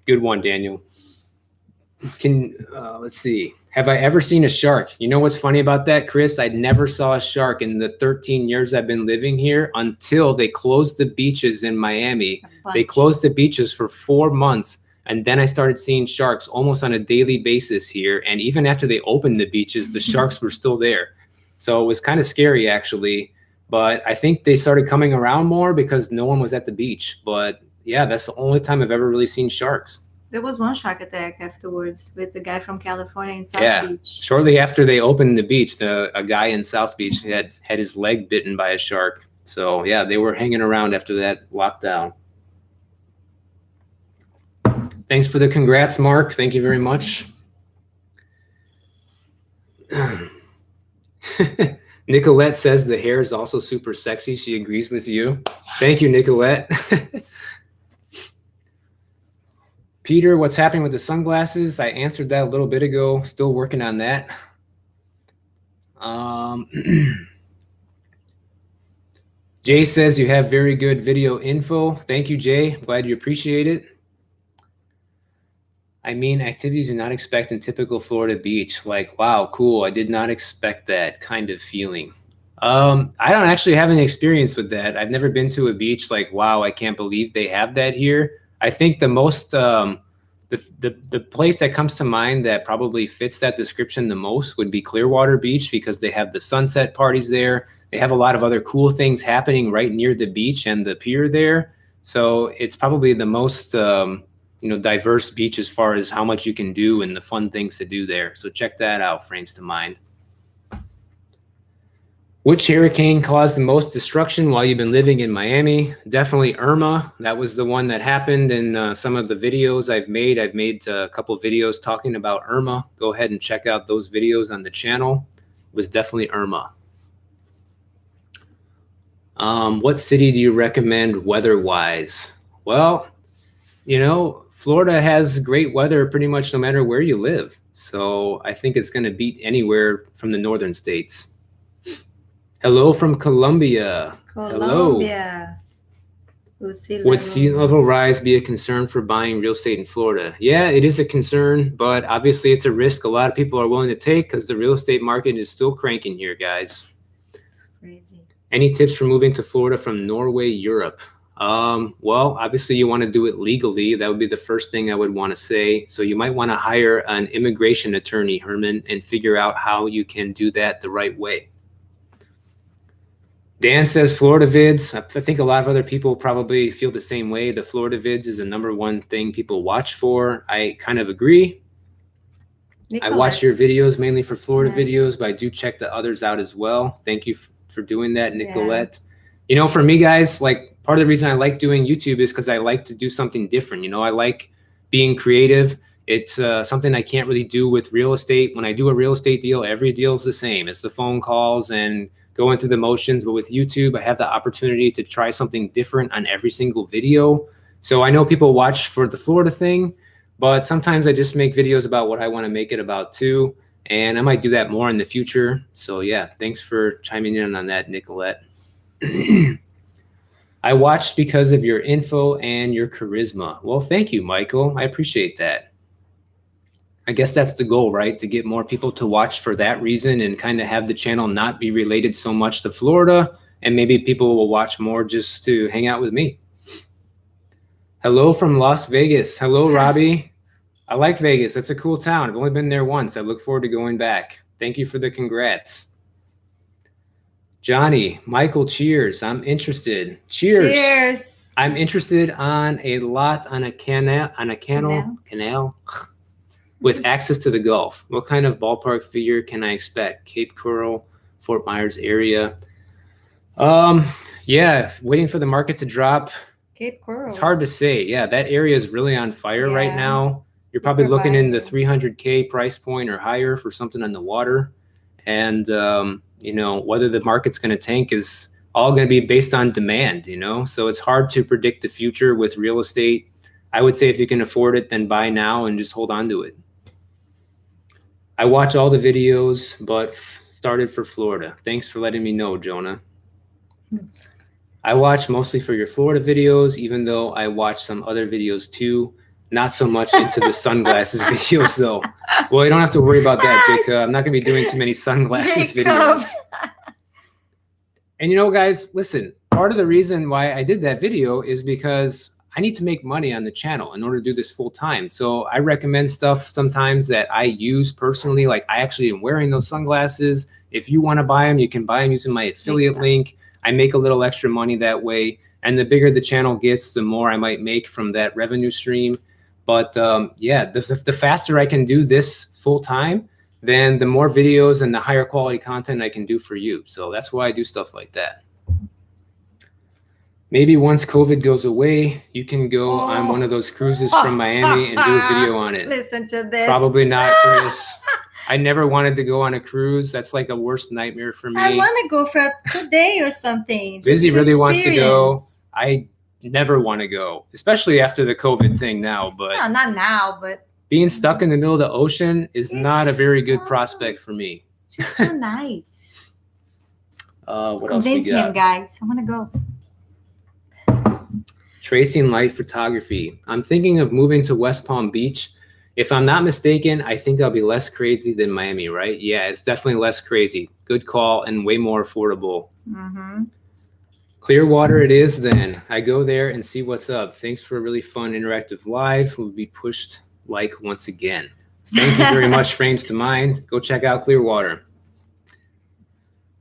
Good one, Daniel. Let's see. Have I ever seen a shark? You know what's funny about that, Chris? I never saw a shark in the 13 years I've been living here until they closed the beaches in Miami. They closed the beaches for 4 months. And then I started seeing sharks almost on a daily basis here. And even after they opened the beaches, the sharks were still there. So it was kind of scary, actually. But I think they started coming around more because no one was at the beach. But yeah, that's the only time I've ever really seen sharks. There was one shark attack afterwards with the guy from California in South Beach. Shortly after they opened the beach, a guy in South Beach had his leg bitten by a shark. So yeah, they were hanging around after that lockdown. Thanks for the congrats, Mark. Thank you very much. Nicolette says the hair is also super sexy. She agrees with you. Yes. Thank you, Nicolette. Peter, what's happening with the sunglasses? I answered that a little bit ago. Still working on that. Jay says you have very good video info. Thank you, Jay. Glad you appreciate it. I mean, activities you not expect in typical Florida beach. Like, wow, cool. I did not expect that kind of feeling. I don't actually have any experience with that. I've never been to a beach like, wow, I can't believe they have that here. I think the most, the place that comes to mind that probably fits that description the most would be Clearwater Beach, because they have the sunset parties there. They have a lot of other cool things happening right near the beach and the pier there. So it's probably the most, diverse beach as far as how much you can do and the fun things to do there. So check that out, Frames to Mind. Which hurricane caused the most destruction while you've been living in Miami? Definitely Irma. That was the one that happened in some of the videos I've made. I've made a couple videos talking about Irma. Go ahead and check out those videos on the channel. It was definitely Irma. What city do you recommend weather-wise? Well, Florida has great weather pretty much no matter where you live. So I think it's going to beat anywhere from the northern states. Hello from Colombia. Colombia. Hello. Would sea level rise be a concern for buying real estate in Florida? Yeah, it is a concern, but obviously it's a risk a lot of people are willing to take because the real estate market is still cranking here, guys. It's crazy. Any tips for moving to Florida from Norway, Europe? Well, obviously you want to do it legally. That would be the first thing I would want to say. So you might want to hire an immigration attorney, Herman, and figure out how you can do that the right way. Dan says Florida vids. I think a lot of other people probably feel the same way. The Florida vids is the #1 thing people watch for. I kind of agree. I watch your videos mainly for Florida videos, but I do check the others out as well. Thank you for doing that, Nicolette. Yeah. For me, guys, like part of the reason I like doing YouTube is because I like to do something different. I like being creative. It's something I can't really do with real estate. When I do a real estate deal, every deal is the same. It's the phone calls and going through the motions. But with YouTube, I have the opportunity to try something different on every single video. So I know people watch for the Florida thing, but sometimes I just make videos about what I want to make it about too. And I might do that more in the future. So yeah, thanks for chiming in on that, Nicolette. I watched because of your info and your charisma. Well, thank you, Michael. I appreciate that. I guess that's the goal, right? To get more people to watch for that reason and kind of have the channel not be related so much to Florida. And maybe people will watch more just to hang out with me. Hello from Las Vegas. Hello, Robbie. I like Vegas. That's a cool town. I've only been there once. I look forward to going back. Thank you for the congrats. Johnny, Michael, cheers. I'm interested. Cheers. Cheers. I'm interested on a lot on a canal with access to the Gulf. What kind of ballpark figure can I expect? Cape Coral, Fort Myers area. Yeah, waiting for the market to drop. Cape Coral. It's hard to say. Yeah, that area is really on fire right now. You're probably looking in the 300K price point or higher for something on the water. And, whether the market's going to tank is all going to be based on demand, So it's hard to predict the future with real estate. I would say if you can afford it, then buy now and just hold on to it. I watch all the videos, but started for Florida. Thanks for letting me know, Jonah. I watch mostly for your Florida videos, even though I watch some other videos too. Not so much into the sunglasses videos, though. Well, you don't have to worry about that, Jacob. I'm not going to be doing too many sunglasses videos. And you know, guys, listen, part of the reason why I did that video is because I need to make money on the channel in order to do this full time. So I recommend stuff sometimes that I use personally. Like I actually am wearing those sunglasses. If you want to buy them, you can buy them using my affiliate link. I make a little extra money that way. And the bigger the channel gets, the more I might make from that revenue stream. But yeah, the faster I can do this full time, then the more videos and the higher quality content I can do for you. So that's why I do stuff like that. Maybe once COVID goes away, you can go on one of those cruises from Miami and do a video on it. Listen to this. Probably not, Chris. I never wanted to go on a cruise. That's like a worst nightmare for me. I want to go for today or something. Lizzie really wants to go. I never want to go, especially after the COVID thing now. But no, not now, but being stuck in the middle of the ocean is not a very good prospect for me. Just 2 nights. What Convince else we got? him, guys. I want to go. Tracing light photography. I'm thinking of moving to West Palm Beach. If I'm not mistaken, I think I'll be less crazy than Miami, right? Yeah, it's definitely less crazy. Good call and way more affordable. Mm-hmm. Clearwater it is then. I go there and see what's up. Thanks for a really fun interactive live. We'll be pushed like once again. Thank you very much, Frames to Mind. Go check out Clearwater.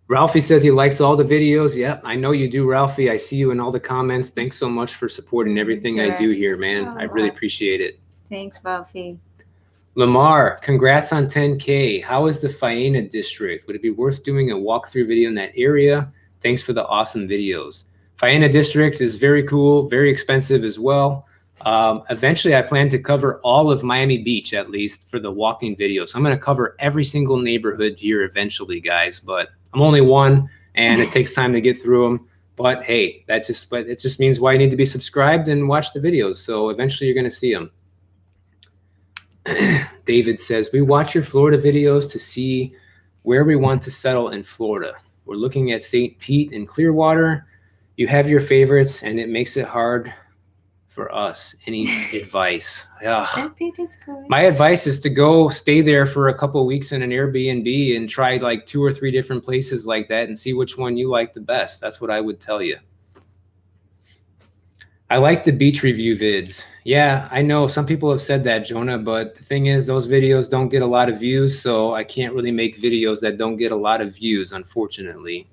Ralphie says he likes all the videos. Yep, I know you do, Ralphie. I see you in all the comments. Thanks so much for supporting everything I do here, man. I really appreciate it. Thanks, Ralphie. Lamar, congrats on 10K. How is the Hialeah district? Would it be worth doing a walkthrough video in that area? Thanks for the awesome videos. Hialeah district is very cool, very expensive as well. Eventually, I plan to cover all of Miami Beach, at least, for the walking video. So I'm going to cover every single neighborhood here eventually, guys. But I'm only one, and it takes time to get through them. But hey, it just means why you need to be subscribed and watch the videos. So eventually, you're going to see them. David says, we watch your Florida videos to see where we want to settle in Florida. We're looking at St. Pete and Clearwater. You have your favorites, and it makes it hard for us. Any advice? St. Pete is good. My advice is to go stay there for a couple of weeks in an Airbnb and try like 2 or 3 different places like that and see which one you like the best. That's what I would tell you. I like the beach review vids. Yeah, I know some people have said that, Jonah, but the thing is those videos don't get a lot of views, so I can't really make videos that don't get a lot of views, unfortunately.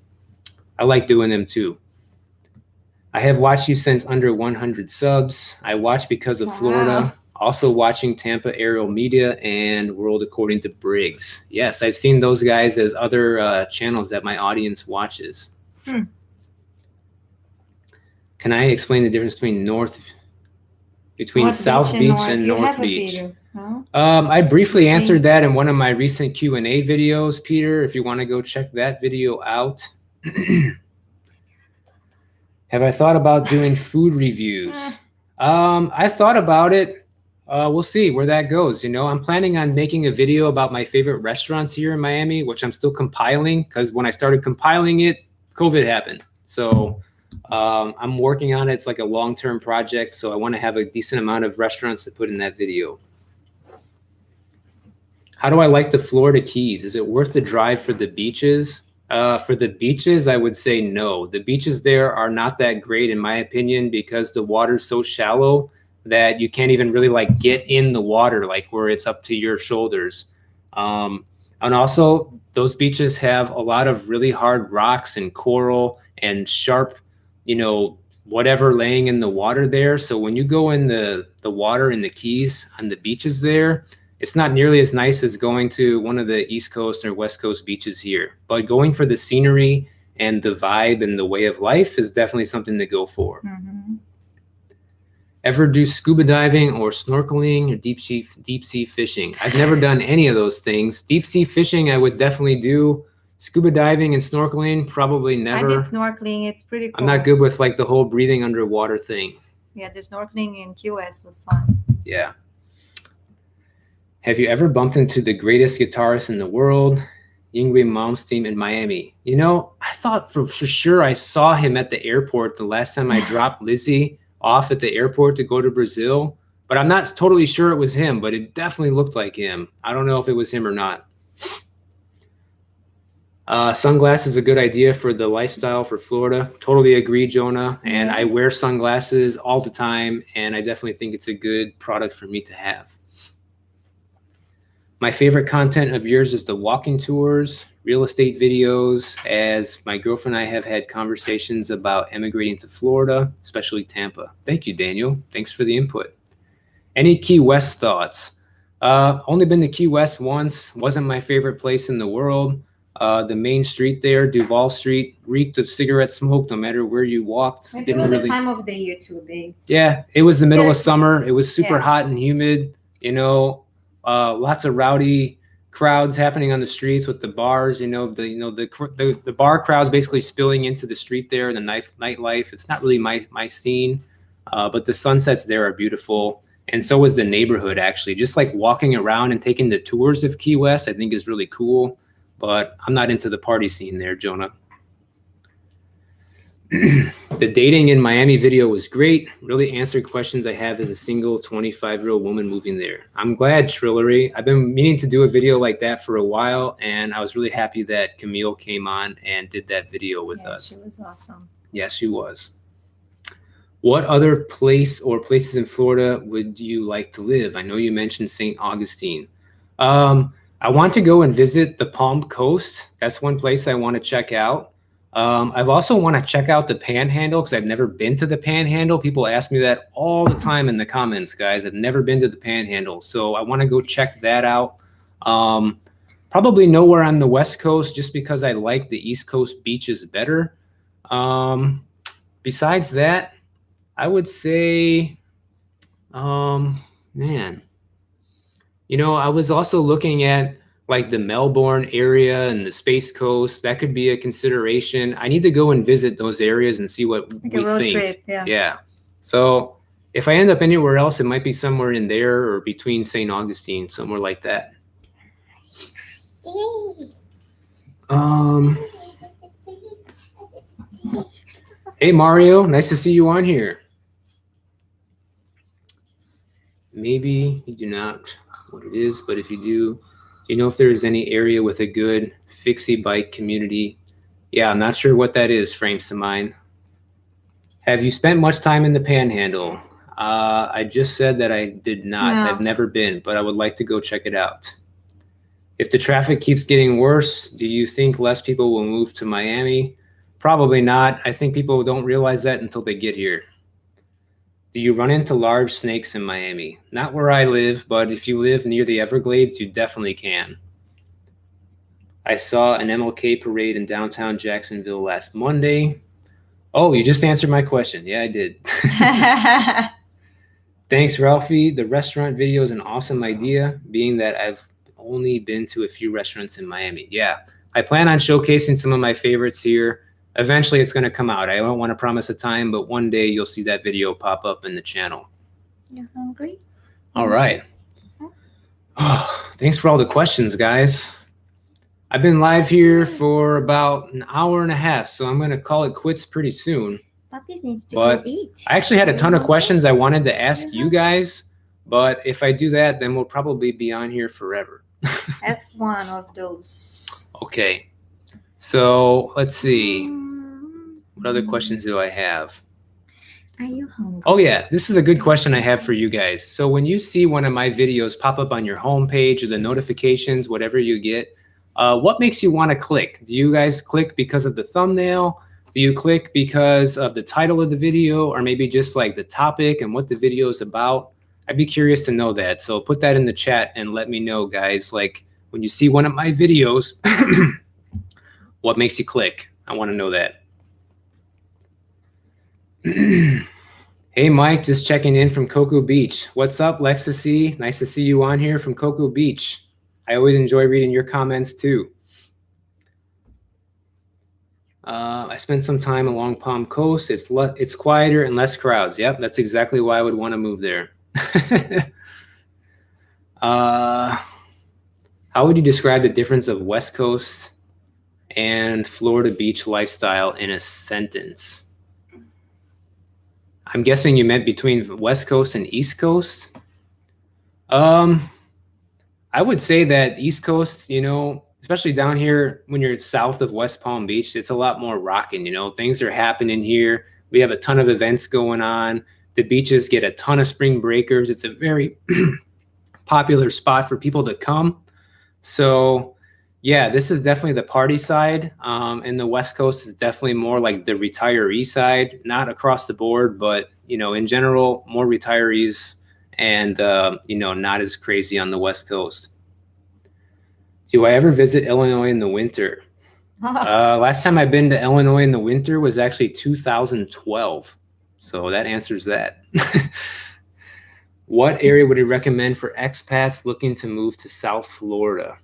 I like doing them too. I have watched you since under 100 subs. I watch because of Florida. Also watching Tampa Aerial Media and World According to Briggs. Yes, I've seen those guys as other channels that my audience watches. Can I explain the difference between South Beach and North Beach? No? I briefly answered that in one of my recent Q&A videos, Peter, if you want to go check that video out. Have I thought about doing food reviews? I thought about it. We'll see where that goes. You know, I'm planning on making a video about my favorite restaurants here in Miami, which I'm still compiling because when I started compiling it, COVID happened. So I'm working on it. It's like a long-term project. So I want to have a decent amount of restaurants to put in that video. How do I like the Florida Keys? Is it worth the drive for the beaches? For the beaches, I would say no. The beaches there are not that great, in my opinion, because the water's so shallow that you can't even really like get in the water, like where it's up to your shoulders. And also, those beaches have a lot of really hard rocks and coral and sharp, you know, whatever laying in the water there. So when you go in the water in the Keys on the beaches there, it's not nearly as nice as going to one of the East Coast or West Coast beaches here. But going for the scenery and the vibe and the way of life is definitely something to go for. Mm-hmm. Ever do scuba diving or snorkeling or deep sea fishing? I've never done any of those things. Deep sea fishing, I would definitely do. Scuba diving and snorkeling, probably never. I did snorkeling. It's pretty cool. I'm not good with like the whole breathing underwater thing. Yeah, the snorkeling in QS was fun. Yeah. Have you ever bumped into the greatest guitarist in the world, Yngwie Malmsteen in Miami? You know, I thought for sure I saw him at the airport the last time I dropped Lizzie off at the airport to go to Brazil, but I'm not totally sure it was him, but it definitely looked like him. I don't know if it was him or not. Sunglasses is a good idea for the lifestyle for Florida. Totally agree, Jonah. And I wear sunglasses all the time, and I definitely think it's a good product for me to have. My favorite content of yours is the walking tours, real estate videos, as my girlfriend and I have had conversations about emigrating to Florida, especially Tampa. Thank you, Daniel. Thanks for the input. Any Key West thoughts? Only been to Key West once. Wasn't my favorite place in the world. The main street there, Duval Street, reeked of cigarette smoke no matter where you walked. Maybe it was the time of the year too, babe. Yeah, it was the middle of summer. It was super hot and humid, you know, lots of rowdy crowds happening on the streets with the bars, the bar crowds basically spilling into the street there, the nightlife. It's not really my scene, but the sunsets there are beautiful. And so is the neighborhood, actually. Just like walking around and taking the tours of Key West, I think is really cool. But I'm not into the party scene there, Jonah. The dating in Miami video was great. Really answered questions I have as a single 25-year-old woman moving there. I'm glad, Trillery. I've been meaning to do a video like that for a while, and I was really happy that Camille came on and did that video with us. She was awesome. Yes, she was. What other place or places in Florida would you like to live? I know you mentioned St. Augustine. I want to go and visit the Palm Coast. That's one place I want to check out. I've also want to check out the Panhandle because I've never been to the Panhandle. People ask me that all the time in the comments, guys. I've never been to the Panhandle, so I want to go check that out. Probably nowhere on the West Coast just because I like the East Coast beaches better. Besides that, I would say, man. You know, I was also looking at like the Melbourne area and the Space Coast. That could be a consideration. I need to go and visit those areas and see what we think. Trip, yeah. So if I end up anywhere else, it might be somewhere in there or between St. Augustine, somewhere like that. Hey, Mario. Nice to see you on here. Maybe you do not what it is, but if you do you know if there's any area with a good fixie bike community? Yeah, I'm not sure what that is, frames to mind. Have you spent much time in the Panhandle? I just said that I did not. No. I've never been, but I would like to go check it out. If the traffic keeps getting worse, do you think less people will move to Miami? Probably not. I think people don't realize that until they get here. Do you run into large snakes in Miami? Not where I live, but if you live near the Everglades, you definitely can. I saw an MLK parade in downtown Jacksonville last Monday. Oh, you just answered my question. Yeah, I did. Thanks, Ralphie. The restaurant video is an awesome idea, being that I've only been to a few restaurants in Miami. Yeah, I plan on showcasing some of my favorites here. Eventually, it's going to come out. I don't want to promise a time, but one day you'll see that video pop up in the channel. You're hungry? All right. Oh, thanks for all the questions, guys. I've been live here for about an hour and a half, so I'm going to call it quits pretty soon. Puppies needs to go eat. I actually had a ton of questions I wanted to ask you guys, but if I do that, then we'll probably be on here forever. Ask one of those. Okay. So let's see. What other questions do I have? Are you hungry? Oh, yeah. This is a good question I have for you guys. So when you see one of my videos pop up on your homepage or the notifications, whatever you get, what makes you want to click? Do you guys click because of the thumbnail? Do you click because of the title of the video, or maybe just like the topic and what the video is about? I'd be curious to know that. So put that in the chat and let me know, guys. Like when you see one of my videos, what makes you click? I want to know that. Hey, Mike, just checking in from Cocoa Beach. What's up, Lexacy? Nice to see you on here from Cocoa Beach. I always enjoy reading your comments too. I spent some time along Palm Coast. It's quieter and less crowds. Yep, that's exactly why I would want to move there. How would you describe the difference of West Coast and Florida beach lifestyle in a sentence? I'm guessing you meant between West Coast and East Coast. I would say that East Coast, you know, especially down here when you're south of West Palm Beach, it's a lot more rocking, you know, things are happening here. We have a ton of events going on. The beaches get a ton of spring breakers. It's a very popular spot for people to come. So yeah, this is definitely the party side. And the West Coast is definitely more like the retiree side, not across the board, but you know, in general, more retirees and you know, not as crazy on the West Coast. Do I ever visit Illinois in the winter? Last time I've been to Illinois in the winter was actually 2012. So that answers that. What area would you recommend for expats looking to move to South Florida?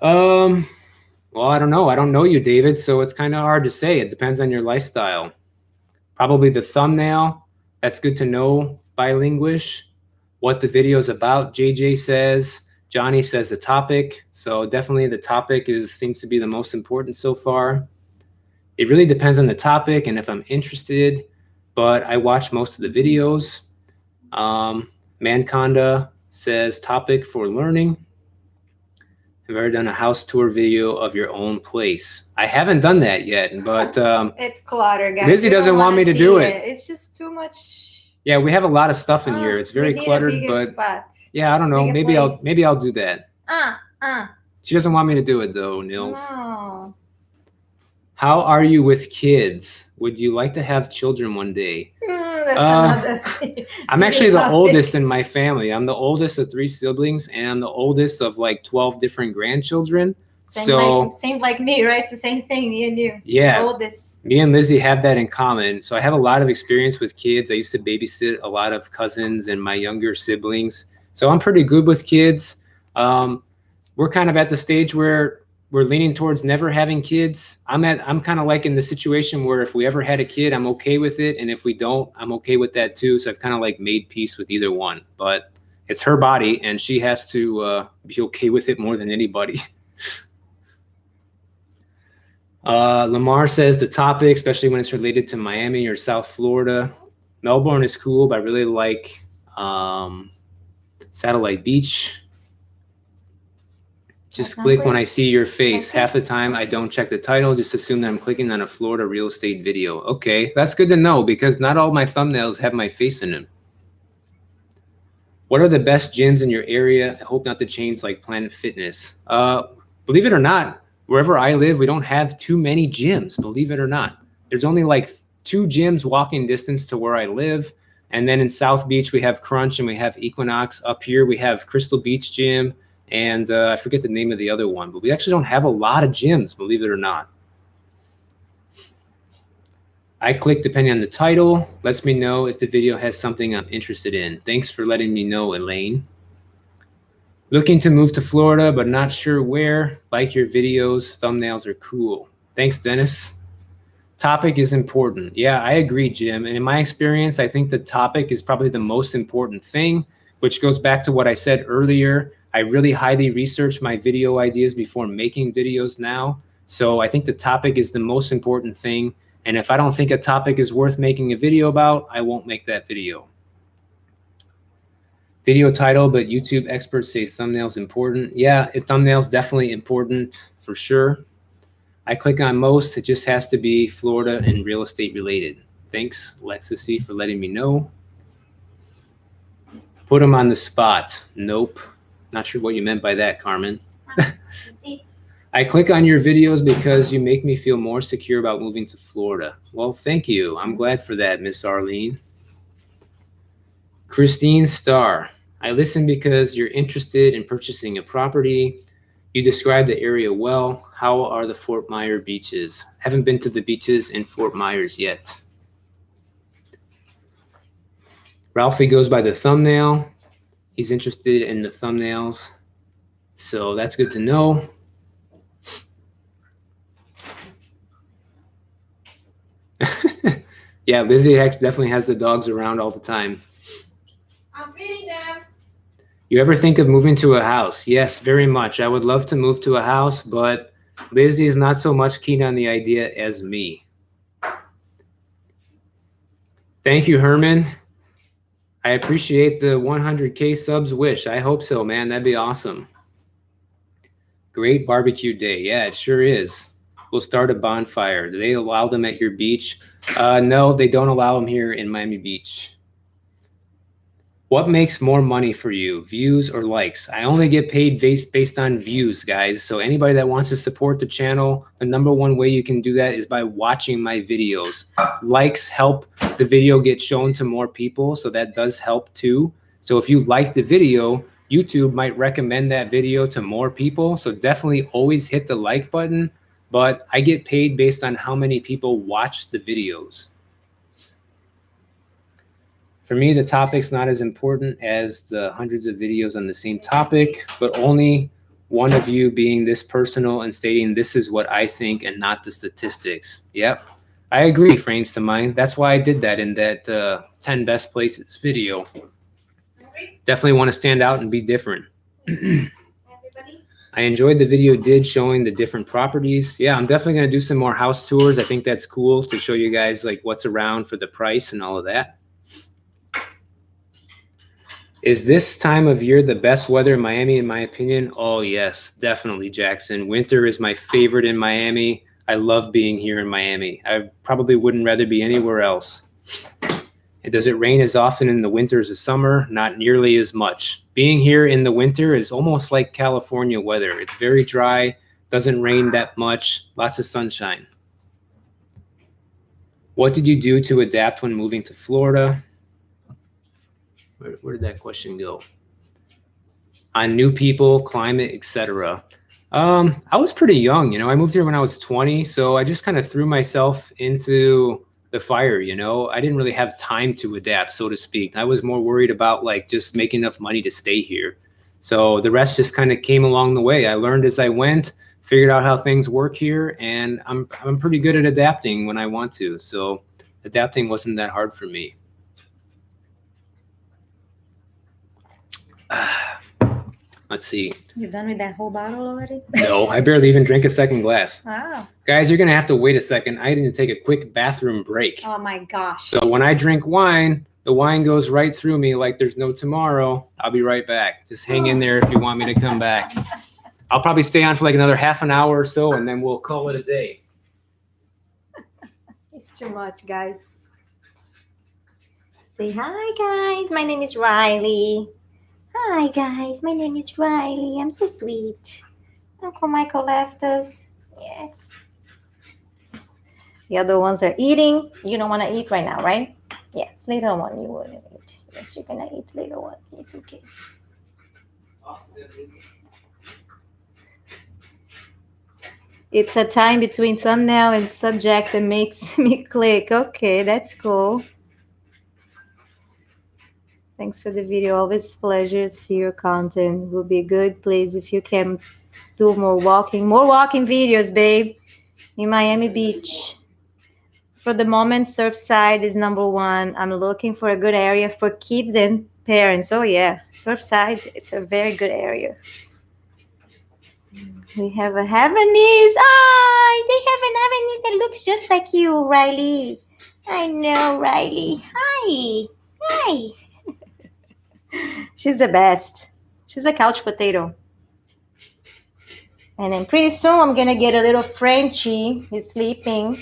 Well, I don't know. I don't know you, David, so it's kind of hard to say. It depends on your lifestyle. Probably the thumbnail. That's good to know bilinguish. What the video is about, JJ says. Johnny says the topic. So definitely the topic seems to be the most important so far. It really depends on the topic and if I'm interested, but I watch most of the videos. Manconda says topic for learning. Have you ever done a house tour video of your own place? I haven't done that yet, but it's clutter, guys. Lizzie doesn't want me to do it. It's just too much. Yeah, we have a lot of stuff in here. It's very cluttered, but spot. Yeah, I don't know. Maybe I'll do that. She doesn't want me to do it though, Nils. No. How are you with kids? Would you like to have children one day? That's another thing. I'm actually the oldest in my family. I'm the oldest of 3 siblings, and I'm the oldest of like 12 different grandchildren. Same like me, right? It's the same thing, me and you. Yeah. The oldest. Me and Lizzie have that in common. So I have a lot of experience with kids. I used to babysit a lot of cousins and my younger siblings. So I'm pretty good with kids. We're kind of at the stage where we're leaning towards never having kids. I'm kind of like in the situation where if we ever had a kid, I'm okay with it. And if we don't, I'm okay with that too. So I've kind of like made peace with either one, but it's her body and she has to be okay with it more than anybody. Lamar says the topic, especially when it's related to Miami or South Florida. Melbourne is cool, but I really like Satellite Beach. Just click when I see your face. Half the time I don't check the title, just assume that I'm clicking on a Florida real estate video. Okay, that's good to know because not all my thumbnails have my face in them. What are the best gyms in your area? I hope not the chains like Planet Fitness. Believe it or not, wherever I live, we don't have too many gyms, believe it or not. There's only like 2 gyms walking distance to where I live. And then in South Beach, we have Crunch and we have Equinox. Up here, we have Crystal Beach Gym. And I forget the name of the other one, but we actually don't have a lot of gyms, believe it or not. I click depending on the title, lets me know if the video has something I'm interested in. Thanks for letting me know, Elaine. Looking to move to Florida, but not sure where. Like your videos, thumbnails are cool. Thanks, Dennis. Topic is important. Yeah, I agree, Jim. And in my experience, I think the topic is probably the most important thing, which goes back to what I said earlier. I really highly research my video ideas before making videos now. So I think the topic is the most important thing. And if I don't think a topic is worth making a video about, I won't make that video. Video title, but YouTube experts say thumbnails important. Yeah, thumbnails definitely important for sure. I click on most. It just has to be Florida and real estate related. Thanks, Lexi, for letting me know. Put them on the spot. Nope. Not sure what you meant by that, Carmen. I click on your videos because you make me feel more secure about moving to Florida. Well, thank you. I'm glad for that, Miss Arlene. Christine Starr. I listen because you're interested in purchasing a property. You describe the area well. How are the Fort Myers beaches? Haven't been to the beaches in Fort Myers yet. Ralphie goes by the thumbnail. He's interested in the thumbnails. So that's good to know. Yeah, Lizzie definitely has the dogs around all the time. I'm feeding them. You ever think of moving to a house? Yes, very much. I would love to move to a house, but Lizzie is not so much keen on the idea as me. Thank you, Herman. I appreciate the 100K subs wish. I hope so, man. That'd be awesome. Great barbecue day. Yeah, it sure is. We'll start a bonfire. Do they allow them at your beach? No, they don't allow them here in Miami Beach. What makes more money for you, views or likes? I only get paid based on views, guys. So anybody that wants to support the channel, the number one way you can do that is by watching my videos. Likes help the video get shown to more people, so that does help too. So if you like the video, YouTube might recommend that video to more people. So definitely always hit the like button, but I get paid based on how many people watch the videos. For me, the topic's not as important as the hundreds of videos on the same topic, but only one of you being this personal and stating this is what I think and not the statistics. Yep, I agree, frames to mind. That's why I did that in that 10 best places video. Definitely want to stand out and be different. I enjoyed the video did showing the different properties. Yeah, I'm definitely going to do some more house tours. I think that's cool to show you guys like what's around for the price and all of that. Is this time of year the best weather in Miami, in my opinion? Oh, yes, definitely, Jackson. Winter is my favorite in Miami. I love being here in Miami. I probably wouldn't rather be anywhere else. And does it rain as often in the winter as the summer? Not nearly as much. Being here in the winter is almost like California weather. It's very dry, doesn't rain that much, lots of sunshine. What did you do to adapt when moving to Florida? Where did that question go? On new people, climate, etc. I was pretty young, you know. I moved here when I was 20, so I just kind of threw myself into the fire, you know. I didn't really have time to adapt, so to speak. I was more worried about like just making enough money to stay here. So the rest just kind of came along the way. I learned as I went, figured out how things work here, and I'm pretty good at adapting when I want to. So adapting wasn't that hard for me. Let's see. You done with that whole bottle already? No, I barely even drank a second glass. Wow. Guys, you're going to have to wait a second. I need to take a quick bathroom break. Oh my gosh. So when I drink wine, the wine goes right through me like there's no tomorrow. I'll be right back. Just hang in there if you want me to come back. I'll probably stay on for like another half an hour or so, and then we'll call it a day. It's too much, guys. Say hi, guys. My name is Riley. Hi, guys. My name is Riley. I'm so sweet. Uncle Michael left us. Yes. The other ones are eating. You don't want to eat right now, right? Yes, later on you wouldn't eat. Yes, you're going to eat later on. It's okay. It's a time between thumbnail and subject that makes me click. Okay, that's cool. Thanks for the video. Always a pleasure to see your content. It will be good. Please, if you can do more walking videos, babe, in Miami Beach. For the moment, Surfside is number one. I'm looking for a good area for kids and parents. Oh, yeah. Surfside, it's a very good area. We have a Havanese. Ah, they have an Havanese that looks just like you, Riley. I know, Riley. Hi. Hi. She's the best. She's a couch potato. And then pretty soon I'm going to get a little Frenchie. He's sleeping.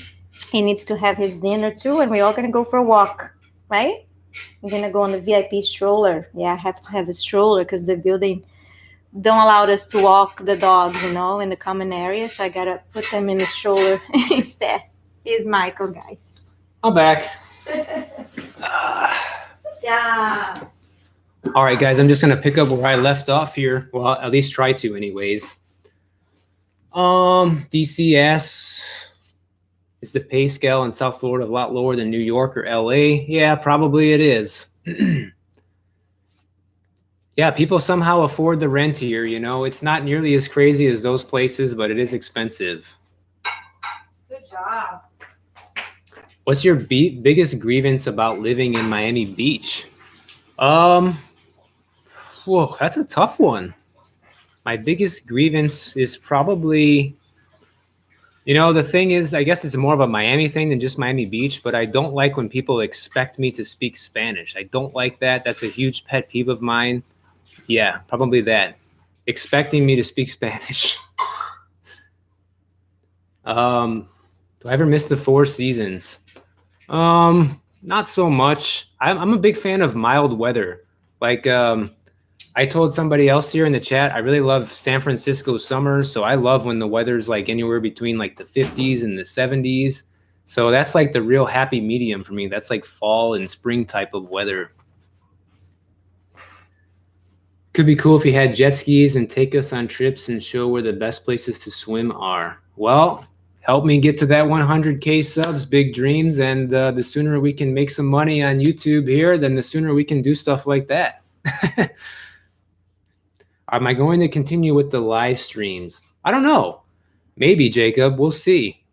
He needs to have his dinner too. And we're all going to go for a walk, right? I'm going to go on the VIP stroller. Yeah, I have to have a stroller because the building don't allow us to walk the dogs, you know, in the common area. So I got to put them in the stroller instead. Here's Michael, guys. I'm back. Good job. All right, guys, I'm just going to pick up where I left off here. Well, at least try to anyways. DCS, is the pay scale in South Florida a lot lower than New York or LA? Yeah, probably it is. Yeah, people somehow afford the rent here, you know. It's not nearly as crazy as those places, but it is expensive. Good job. What's your biggest grievance about living in Miami Beach? Whoa, that's a tough one. My biggest grievance is probably You know, the thing is, I guess it's more of a Miami thing than just Miami Beach, but I don't like when people expect me to speak Spanish. I don't like that. That's a huge pet peeve of mine. Yeah, probably that. Expecting me to speak Spanish. Do I ever miss the Four Seasons? Not so much. I'm a big fan of mild weather. Like, I told somebody else here in the chat, I really love San Francisco summers. So I love when the weather's like anywhere between like the 50s and the 70s. So that's like the real happy medium for me. That's like fall and spring type of weather. Could be cool if you had jet skis and take us on trips and show where the best places to swim are. Well, help me get to that 100K subs, big dreams. And the sooner we can make some money on YouTube here, then the sooner we can do stuff like that. Am I going to continue with the live streams? I don't know. Maybe, Jacob. We'll see.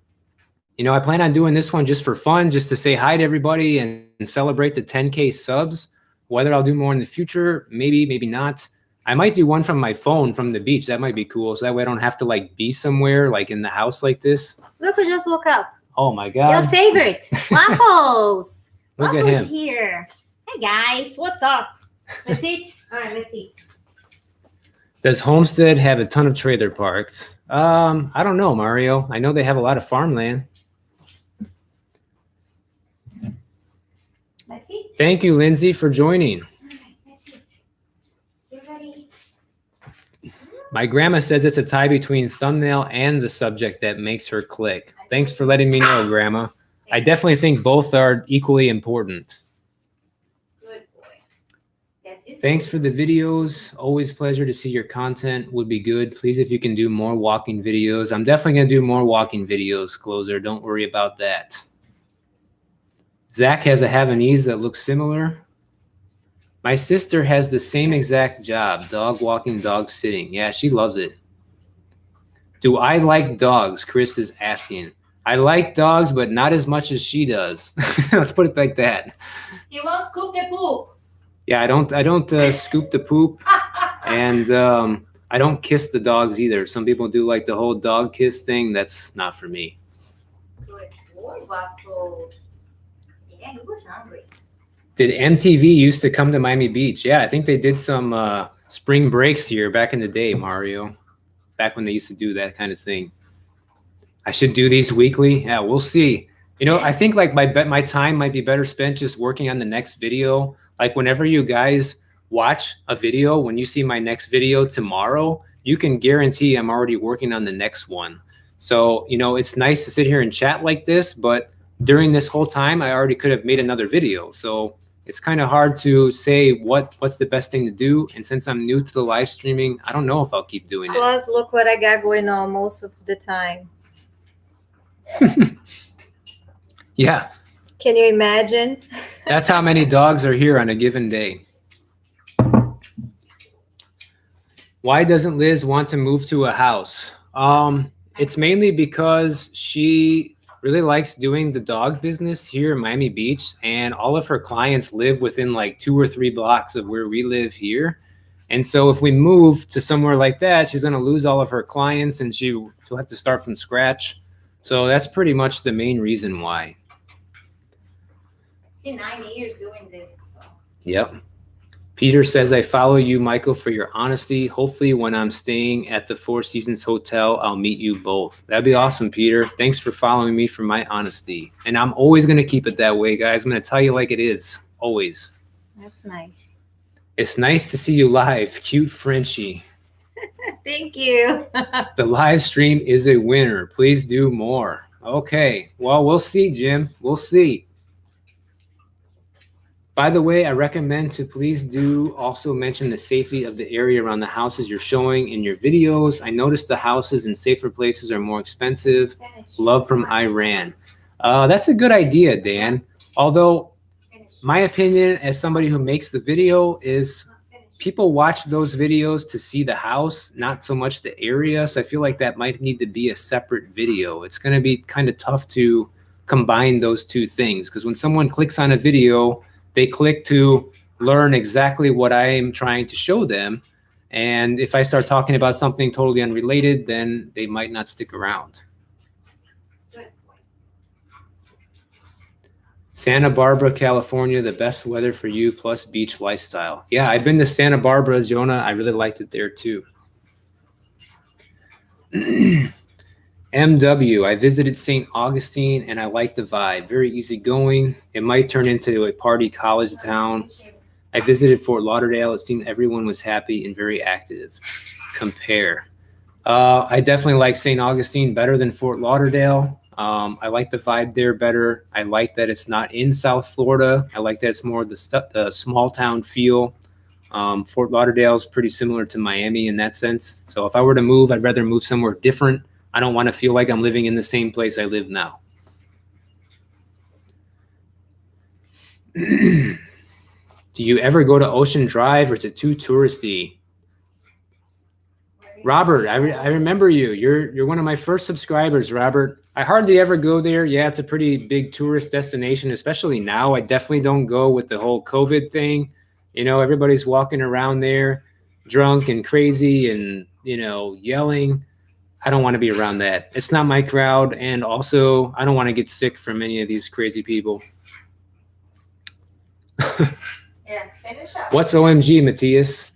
You know, I plan on doing this one just for fun, just to say hi to everybody and celebrate the 10K subs. Whether I'll do more in the future, maybe, maybe not. I might do one from my phone from the beach. That might be cool. So that way I don't have to like be somewhere like in the house like this. Look who just woke up. Oh my God. Your favorite, Waffles. Look Waffles at him. Here. Hey guys, what's up? Let's eat. All right, let's eat. Does Homestead have a ton of trailer parks? I don't know, Mario. I know they have a lot of farmland. Let's eat. Thank you, Lindsay, for joining. All right, let's eat. You ready? My grandma says it's a tie between thumbnail and the subject that makes her click. Thanks for letting me know, Grandma. I definitely think both are equally important. Good boy. That's his Thanks food. for the videos. Always pleasure to see your content. Would be good. Please, if you can do more walking videos. I'm definitely going to do more walking videos, Closer. Don't worry about that. Zach has a Havanese that looks similar. My sister has the same exact job, dog walking, dog sitting. Yeah, she loves it. Do I like dogs? Chris is asking. I like dogs, but not as much as she does. Let's put it like that. He won't scoop the poop. Yeah, I don't scoop the poop, and I don't kiss the dogs either. Some people do like the whole dog kiss thing. That's not for me. Good boy, Waffles. Yeah, he was hungry. Did MTV used to come to Miami Beach? Yeah, I think they did some spring breaks here back in the day, Mario. Back when they used to do that kind of thing. I should do these weekly. Yeah, we'll see. You know, I think like my time might be better spent just working on the next video. Like whenever you guys watch a video, when you see my next video tomorrow, you can guarantee I'm already working on the next one. So, you know, it's nice to sit here and chat like this, but during this whole time, I already could have made another video. So it's kind of hard to say what's the best thing to do. And since I'm new to the live streaming, I don't know if I'll keep doing it. Plus, look what I got going on most of the time. Yeah. Can you imagine? That's how many dogs are here on a given day. Why doesn't Liz want to move to a house? It's mainly because she really likes doing the dog business here in Miami Beach, and all of her clients live within like 2 or 3 blocks of where we live here. And so if we move to somewhere like that, she's going to lose all of her clients and she'll have to start from scratch. So that's pretty much the main reason why. It's been 9 years doing this. So. Yep. Peter says, I follow you, Michael, for your honesty. Hopefully when I'm staying at the Four Seasons Hotel, I'll meet you both. That'd be awesome, Peter. Thanks for following me for my honesty. And I'm always going to keep it that way, guys. I'm going to tell you like it is. Always. That's nice. It's nice to see you live. Cute Frenchie. Thank you. The live stream is a winner. Please do more. Okay. Well, we'll see, Jim. We'll see. By the way, I recommend to please do also mention the safety of the area around the houses you're showing in your videos. I noticed the houses in safer places are more expensive. Love from Iran. That's a good idea, Dan. Although my opinion as somebody who makes the video is people watch those videos to see the house, not so much the area. So I feel like that might need to be a separate video. It's going to be kind of tough to combine those two things because when someone clicks on a video, they click to learn exactly what I'm trying to show them. And if I start talking about something totally unrelated, then they might not stick around. Santa Barbara, California, the best weather for you plus beach lifestyle. Yeah, I've been to Santa Barbara, Jonah. I really liked it there too. MW, I visited St. Augustine and I like the vibe. Very easygoing. It might turn into a party college town. I visited Fort Lauderdale. It seemed everyone was happy and very active. Compare. I definitely like St. Augustine better than Fort Lauderdale. I like the vibe there better. I like that it's not in South Florida. I like that it's more the small town feel. Fort Lauderdale is pretty similar to Miami in that sense. So if I were to move, I'd rather move somewhere different. I don't want to feel like I'm living in the same place I live now. Do you ever go to Ocean Drive or is it too touristy? Robert, I remember you. You're one of my first subscribers, Robert. I hardly ever go there. Yeah, it's a pretty big tourist destination, especially now. I definitely don't go with the whole COVID thing. You know, everybody's walking around there drunk and crazy and, you know, yelling. I don't want to be around that. It's not my crowd. And also, I don't want to get sick from any of these crazy people. Yeah, finish up. What's OMG, Matthias?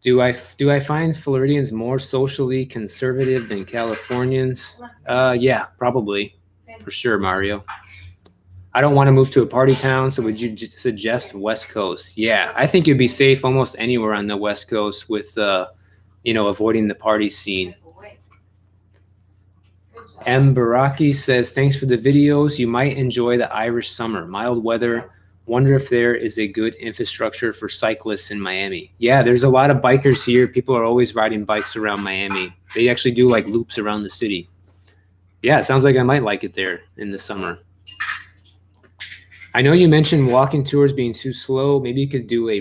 Do I find Floridians more socially conservative than Californians? Yeah, probably. For sure, Mario. I don't want to move to a party town, so would you suggest West Coast? Yeah, I think you'd be safe almost anywhere on the West Coast with, you know, avoiding the party scene. M. Baraki says, thanks for the videos. You might enjoy the Irish summer. Mild weather. Wonder if there is a good infrastructure for cyclists in Miami. Yeah, there's a lot of bikers here. People are always riding bikes around Miami. They actually do like loops around the city. Yeah, it sounds like I might like it there in the summer. I know you mentioned walking tours being too slow. Maybe you could do a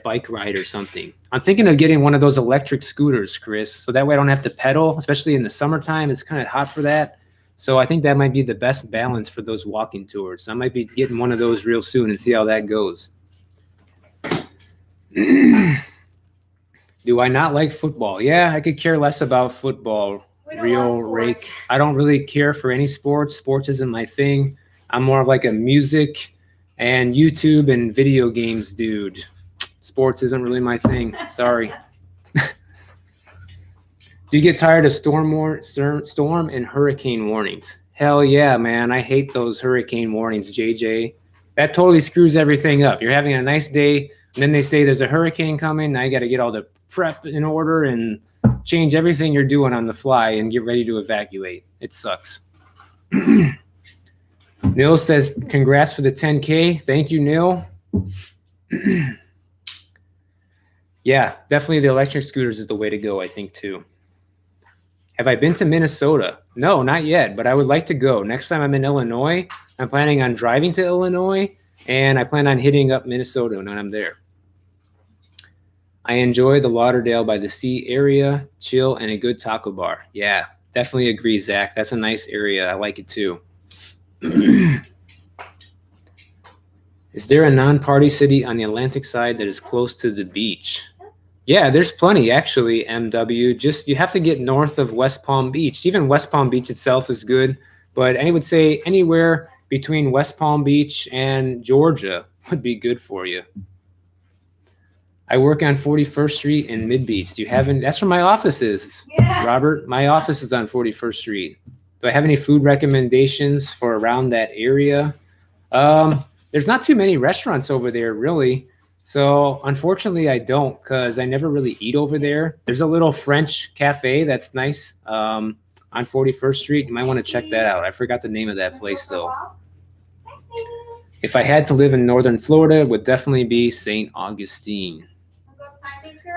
bike ride or something. I'm thinking of getting one of those electric scooters, Chris, so that way I don't have to pedal, especially in the summertime. It's kind of hot for that. So I think that might be the best balance for those walking tours. So I might be getting one of those real soon and see how that goes. Do I not like football? Yeah, I could care less about football. Real rake. I don't really care for any sports. Sports isn't my thing. I'm more of like a music and YouTube and video games dude. Sports isn't really my thing. Sorry. Do you get tired of storm and hurricane warnings? Hell yeah, man. I hate those hurricane warnings, JJ. That totally screws everything up. You're having a nice day, and then they say there's a hurricane coming. Now you got to get all the prep in order and change everything you're doing on the fly and get ready to evacuate. It sucks. Neil says, congrats for the 10K. Thank you, Neil. Yeah, definitely the electric scooters is the way to go, I think, too. Have I been to Minnesota? No, not yet, but I would like to go. Next time I'm in Illinois, I'm planning on driving to Illinois, and I plan on hitting up Minnesota when I'm there. I enjoy the Lauderdale by the sea area, chill, and a good taco bar. Yeah, definitely agree, Zach. That's a nice area. I like it, too. Is there a non-party city on the Atlantic side that is close to the beach? Yeah, there's plenty, actually, MW. Just you have to get north of West Palm Beach. Even West Palm Beach itself is good, but I would say anywhere between West Palm Beach and Georgia would be good for you. I work on 41st Street in Mid-Beach. Do you have any? That's where my office is, yeah. Robert. My office is on 41st Street. Do I have any food recommendations for around that area? There's not too many restaurants over there, really. So unfortunately, I don't, because I never really eat over there. There's a little French cafe that's nice on 41st Street. You might want to check that out. I forgot the name of that place, though. If I had to live in northern Florida, it would definitely be St. Augustine.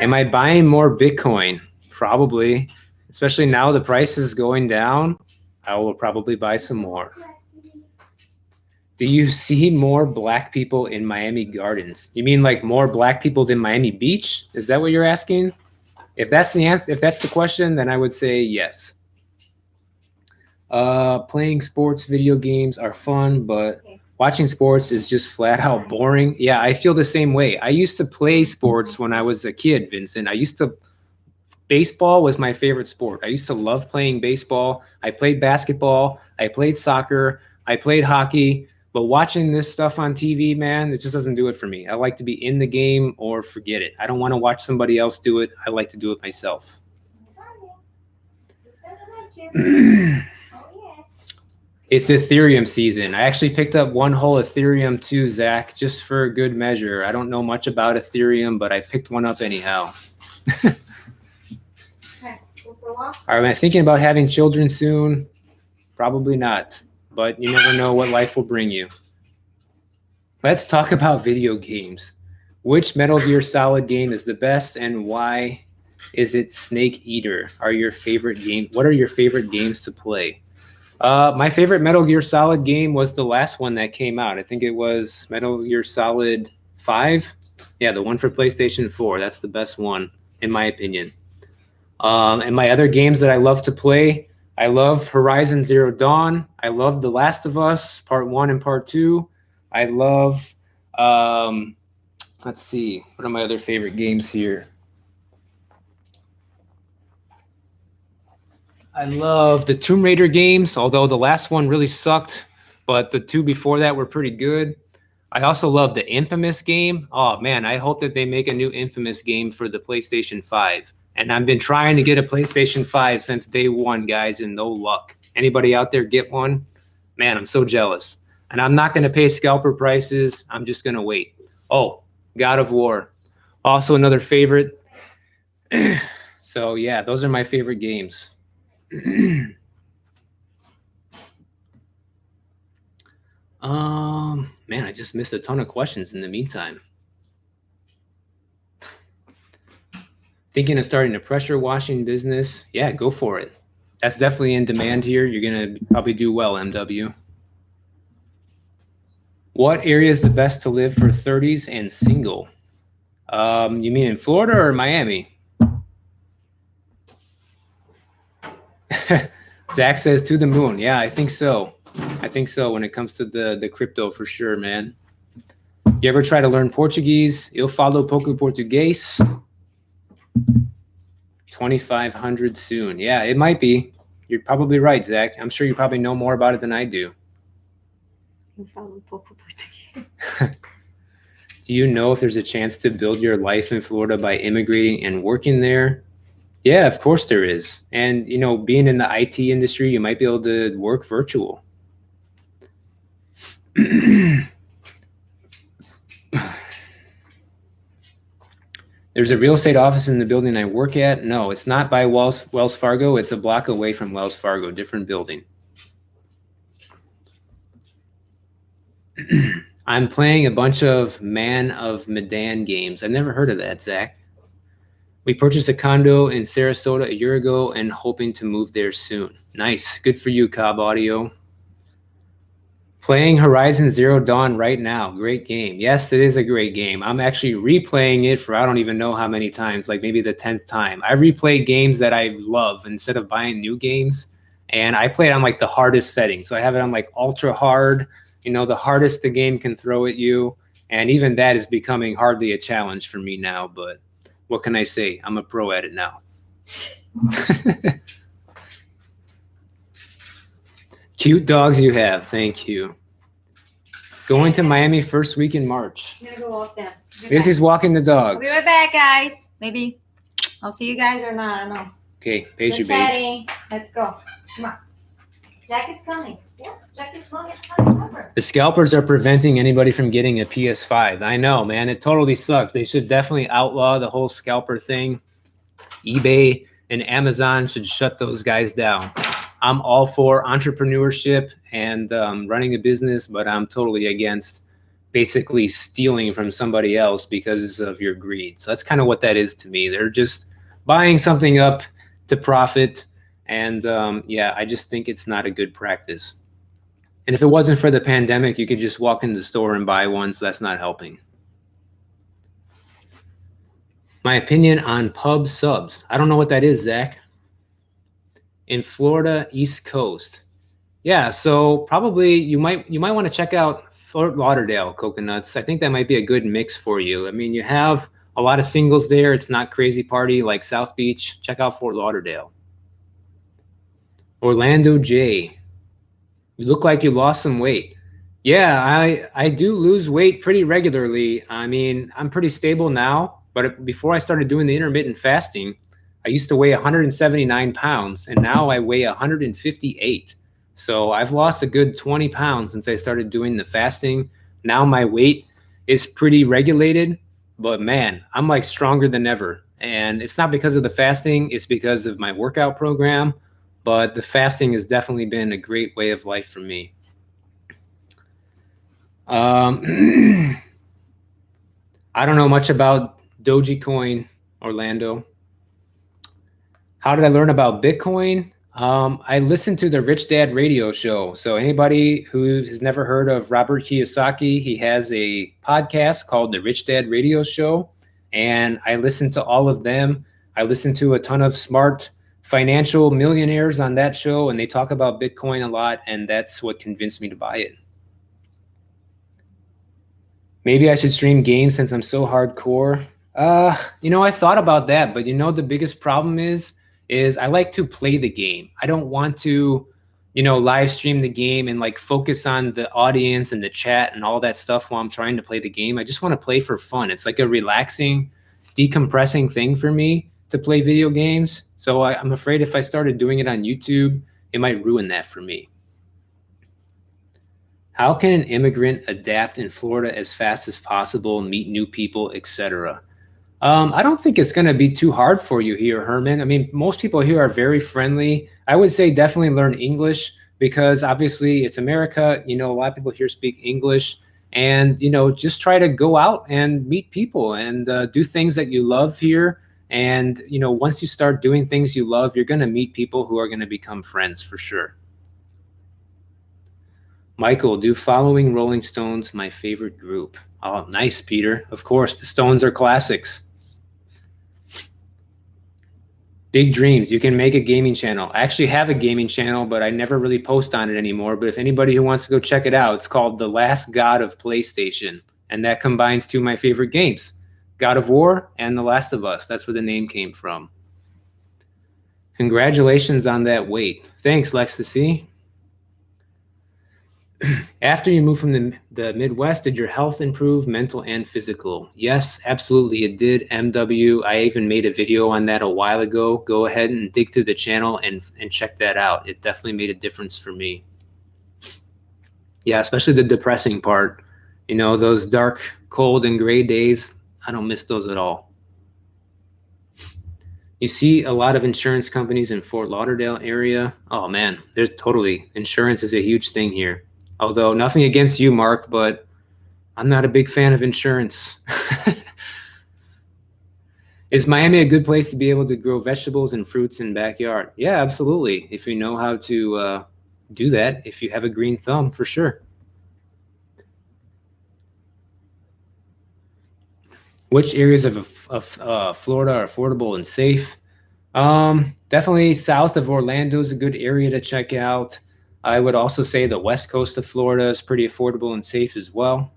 Am I buying more Bitcoin? Probably. Especially now the price is going down. I will probably buy some more. Do you see more black people in Miami Gardens? You mean like more black people than Miami Beach? Is that what you're asking? If that's the answer, if that's the question, then I would say yes. Playing sports video games are fun, but watching sports is just flat out boring. Yeah, I feel the same way. I used to play sports when I was a kid, Vincent. Baseball was my favorite sport. I used to love playing baseball. I played basketball. I played soccer. I played hockey, but watching this stuff on TV, man, it just doesn't do it for me. I like to be in the game or forget it. I don't want to watch somebody else do it. I like to do it myself. It's Ethereum season. I actually picked up one whole Ethereum too, Zach, just for good measure. I don't know much about Ethereum, but I picked one up anyhow. Am I thinking about having children soon? Probably not, but you never know what life will bring you. Let's talk about video games. Which Metal Gear Solid game is the best and why is it Snake Eater? What are your favorite games to play? My favorite Metal Gear Solid game was the last one that came out. I think it was Metal Gear Solid 5. Yeah, the one for PlayStation 4. That's the best one, in my opinion. And my other games that I love to play, I love Horizon Zero Dawn. I love The Last of Us, Part 1 and Part 2. I love, let's see, what are my other favorite games here? I love the Tomb Raider games, although the last one really sucked, but the two before that were pretty good. I also love the Infamous game. Oh, man, I hope that they make a new Infamous game for the PlayStation 5. And I've been trying to get a PlayStation 5 since day one, guys, and no luck. Anybody out there get one? Man, I'm so jealous. And I'm not going to pay scalper prices. I'm just going to wait. Oh, God of War. Also another favorite. So, yeah, those are my favorite games. Man, I just missed a ton of questions in the meantime. Thinking of starting a pressure washing business? Yeah, go for it. That's definitely in demand here. You're going to probably do well, MW. What area is the best to live for 30s and single? You mean in Florida or Miami? Zach says to the moon. Yeah, I think so. I think so when it comes to the crypto for sure, man. You ever try to learn Portuguese? Eu falo pouco português. 2,500 soon. Yeah, it might be. You're probably right, Zach. I'm sure you probably know more about it than I do. Eu falo pouco português. Do you know if there's a chance to build your life in Florida by immigrating and working there? Yeah, of course there is. And, you know, being in the IT industry, you might be able to work virtual. There's a real estate office in the building I work at. No, it's not by Wells Fargo. It's a block away from Wells Fargo, different building. I'm playing a bunch of Man of Medan games. I've never heard of that, Zach. We purchased a condo in Sarasota a year ago and hoping to move there soon. Nice. Good for you, Cobb Audio. Playing Horizon Zero Dawn right now. Great game. Yes, it is a great game. I'm actually replaying it for I don't even know how many times, like maybe the 10th time. I replay games that I love instead of buying new games. And I play it on like the hardest setting. So I have it on like ultra hard, you know, the hardest the game can throw at you. And even that is becoming hardly a challenge for me now. But what can I say? I'm a pro at it now. Cute dogs you have. Thank you. Going to Miami first week in March. I'm gonna go walk them. Lizzie's walking the dogs. We'll be right back, guys. Maybe I'll see you guys or not. I don't know. Okay, page your baby. Chatting. Let's go. Come on. Jack is coming. Yeah, Jack is coming. It's coming over. The scalpers are preventing anybody from getting a PS5. I know, man. It totally sucks. They should definitely outlaw the whole scalper thing. eBay and Amazon should shut those guys down. I'm all for entrepreneurship and running a business, but I'm totally against basically stealing from somebody else because of your greed. So that's kind of what that is to me. They're just buying something up to profit. And yeah, I just think it's not a good practice. And if it wasn't for the pandemic, you could just walk into the store and buy one. So that's not helping. My opinion on pub subs. I don't know what that is, Zach. In Florida, East Coast. Yeah, so probably you might want to check out Fort Lauderdale coconuts. I think that might be a good mix for you. I mean, you have a lot of singles there. It's not crazy party like South Beach. Check out Fort Lauderdale. Orlando J. You look like you lost some weight. Yeah, I do lose weight pretty regularly. I mean, I'm pretty stable now, but before I started doing the intermittent fasting, I used to weigh 179 pounds, and now I weigh 158. So I've lost a good 20 pounds since I started doing the fasting. Now my weight is pretty regulated, but man, I'm like stronger than ever. And it's not because of the fasting, it's because of my workout program. But the fasting has definitely been a great way of life for me. I don't know much about Dogecoin, Orlando. How did I learn about Bitcoin? I listened to the Rich Dad radio show. So anybody who has never heard of Robert Kiyosaki, he has a podcast called the Rich Dad radio show. And I listened to all of them. I listened to a ton of smart financial millionaires on that show, and they talk about Bitcoin a lot, and that's what convinced me to buy it. Maybe I should stream games since I'm so hardcore. I thought about that, but the biggest problem is I like to play the game. I don't want to, live stream the game and like focus on the audience and the chat and all that stuff while I'm trying to play the game. I just want to play for fun. It's like a relaxing, decompressing thing for me to play video games. So I'm afraid if I started doing it on YouTube, it might ruin that for me. How can an immigrant adapt in Florida as fast as possible, meet new people, etc.? I don't think it's going to be too hard for you here, Herman. I mean, most people here are very friendly. I would say definitely learn English because obviously it's America. A lot of people here speak English. And, just try to go out and meet people and do things that you love here. And, once you start doing things you love, you're going to meet people who are going to become friends for sure. Michael, do following Rolling Stones my favorite group? Oh, nice, Peter. Of course, the Stones are classics. Big dreams. You can make a gaming channel. I actually have a gaming channel, but I never really post on it anymore. But if anybody who wants to go check it out, it's called The Last God of PlayStation. And that combines two of my favorite games, God of War and The Last of Us. That's where the name came from. Congratulations on that weight. Thanks, Lexi. After you moved from the Midwest, did your health improve, mental and physical? Yes, absolutely, it did, MW. I even made a video on that a while ago. Go ahead and dig through the channel and check that out. It definitely made a difference for me. Yeah, especially the depressing part. Those dark, cold, and gray days, I don't miss those at all. You see a lot of insurance companies in Fort Lauderdale area. Oh, man, there's totally. Insurance is a huge thing here. Although nothing against you, Mark, but I'm not a big fan of insurance. Is Miami a good place to be able to grow vegetables and fruits in backyard? Yeah, absolutely. If you know how to do that, if you have a green thumb, for sure. Which areas of Florida are affordable and safe? Definitely south of Orlando is a good area to check out. I would also say the west coast of Florida is pretty affordable and safe as well.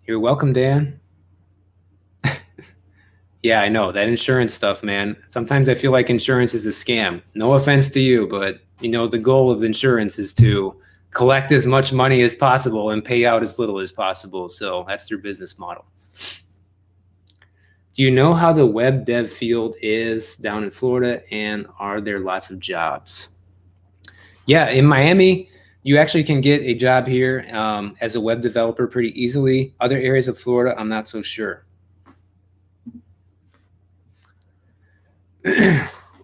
You're welcome, Dan. Yeah, I know that insurance stuff, man. Sometimes I feel like insurance is a scam. No offense to you, but the goal of insurance is to collect as much money as possible and pay out as little as possible. So that's their business model. Do you know how the web dev field is down in Florida, and are there lots of jobs? Yeah, in Miami, you actually can get a job here as a web developer pretty easily. Other areas of Florida, I'm not so sure.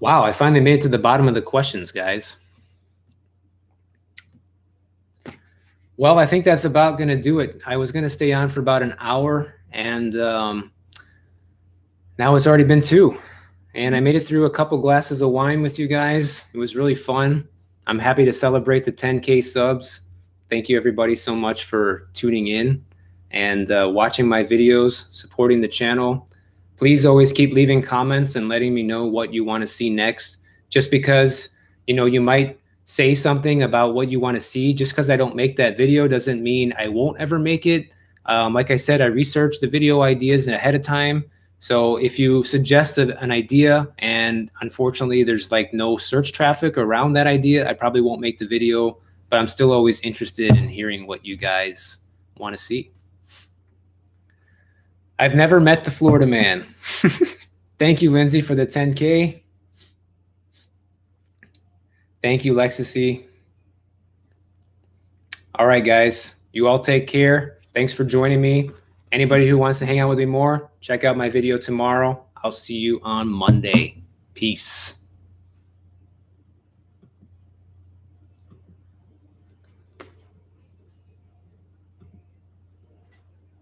Wow, I finally made it to the bottom of the questions, guys. Well, I think that's about going to do it. I was going to stay on for about an hour, and now it's already been 2. And I made it through a couple glasses of wine with you guys. It was really fun. I'm happy to celebrate the 10K subs. Thank you, everybody, so much for tuning in and watching my videos, supporting the channel. Please always keep leaving comments and letting me know what you want to see next. Just because, you might say something about what you want to see. Just because I don't make that video doesn't mean I won't ever make it. Like I said, I research the video ideas ahead of time So if you suggested an idea and unfortunately there's like no search traffic around that idea, I probably won't make the video, but I'm still always interested in hearing what you guys want to see. I've never met the Florida man. Thank you, Lindsay, for the 10K. Thank you, Lexusy. All right, guys, you all take care. Thanks for joining me. Anybody who wants to hang out with me more, check out my video tomorrow. I'll see you on Monday. Peace.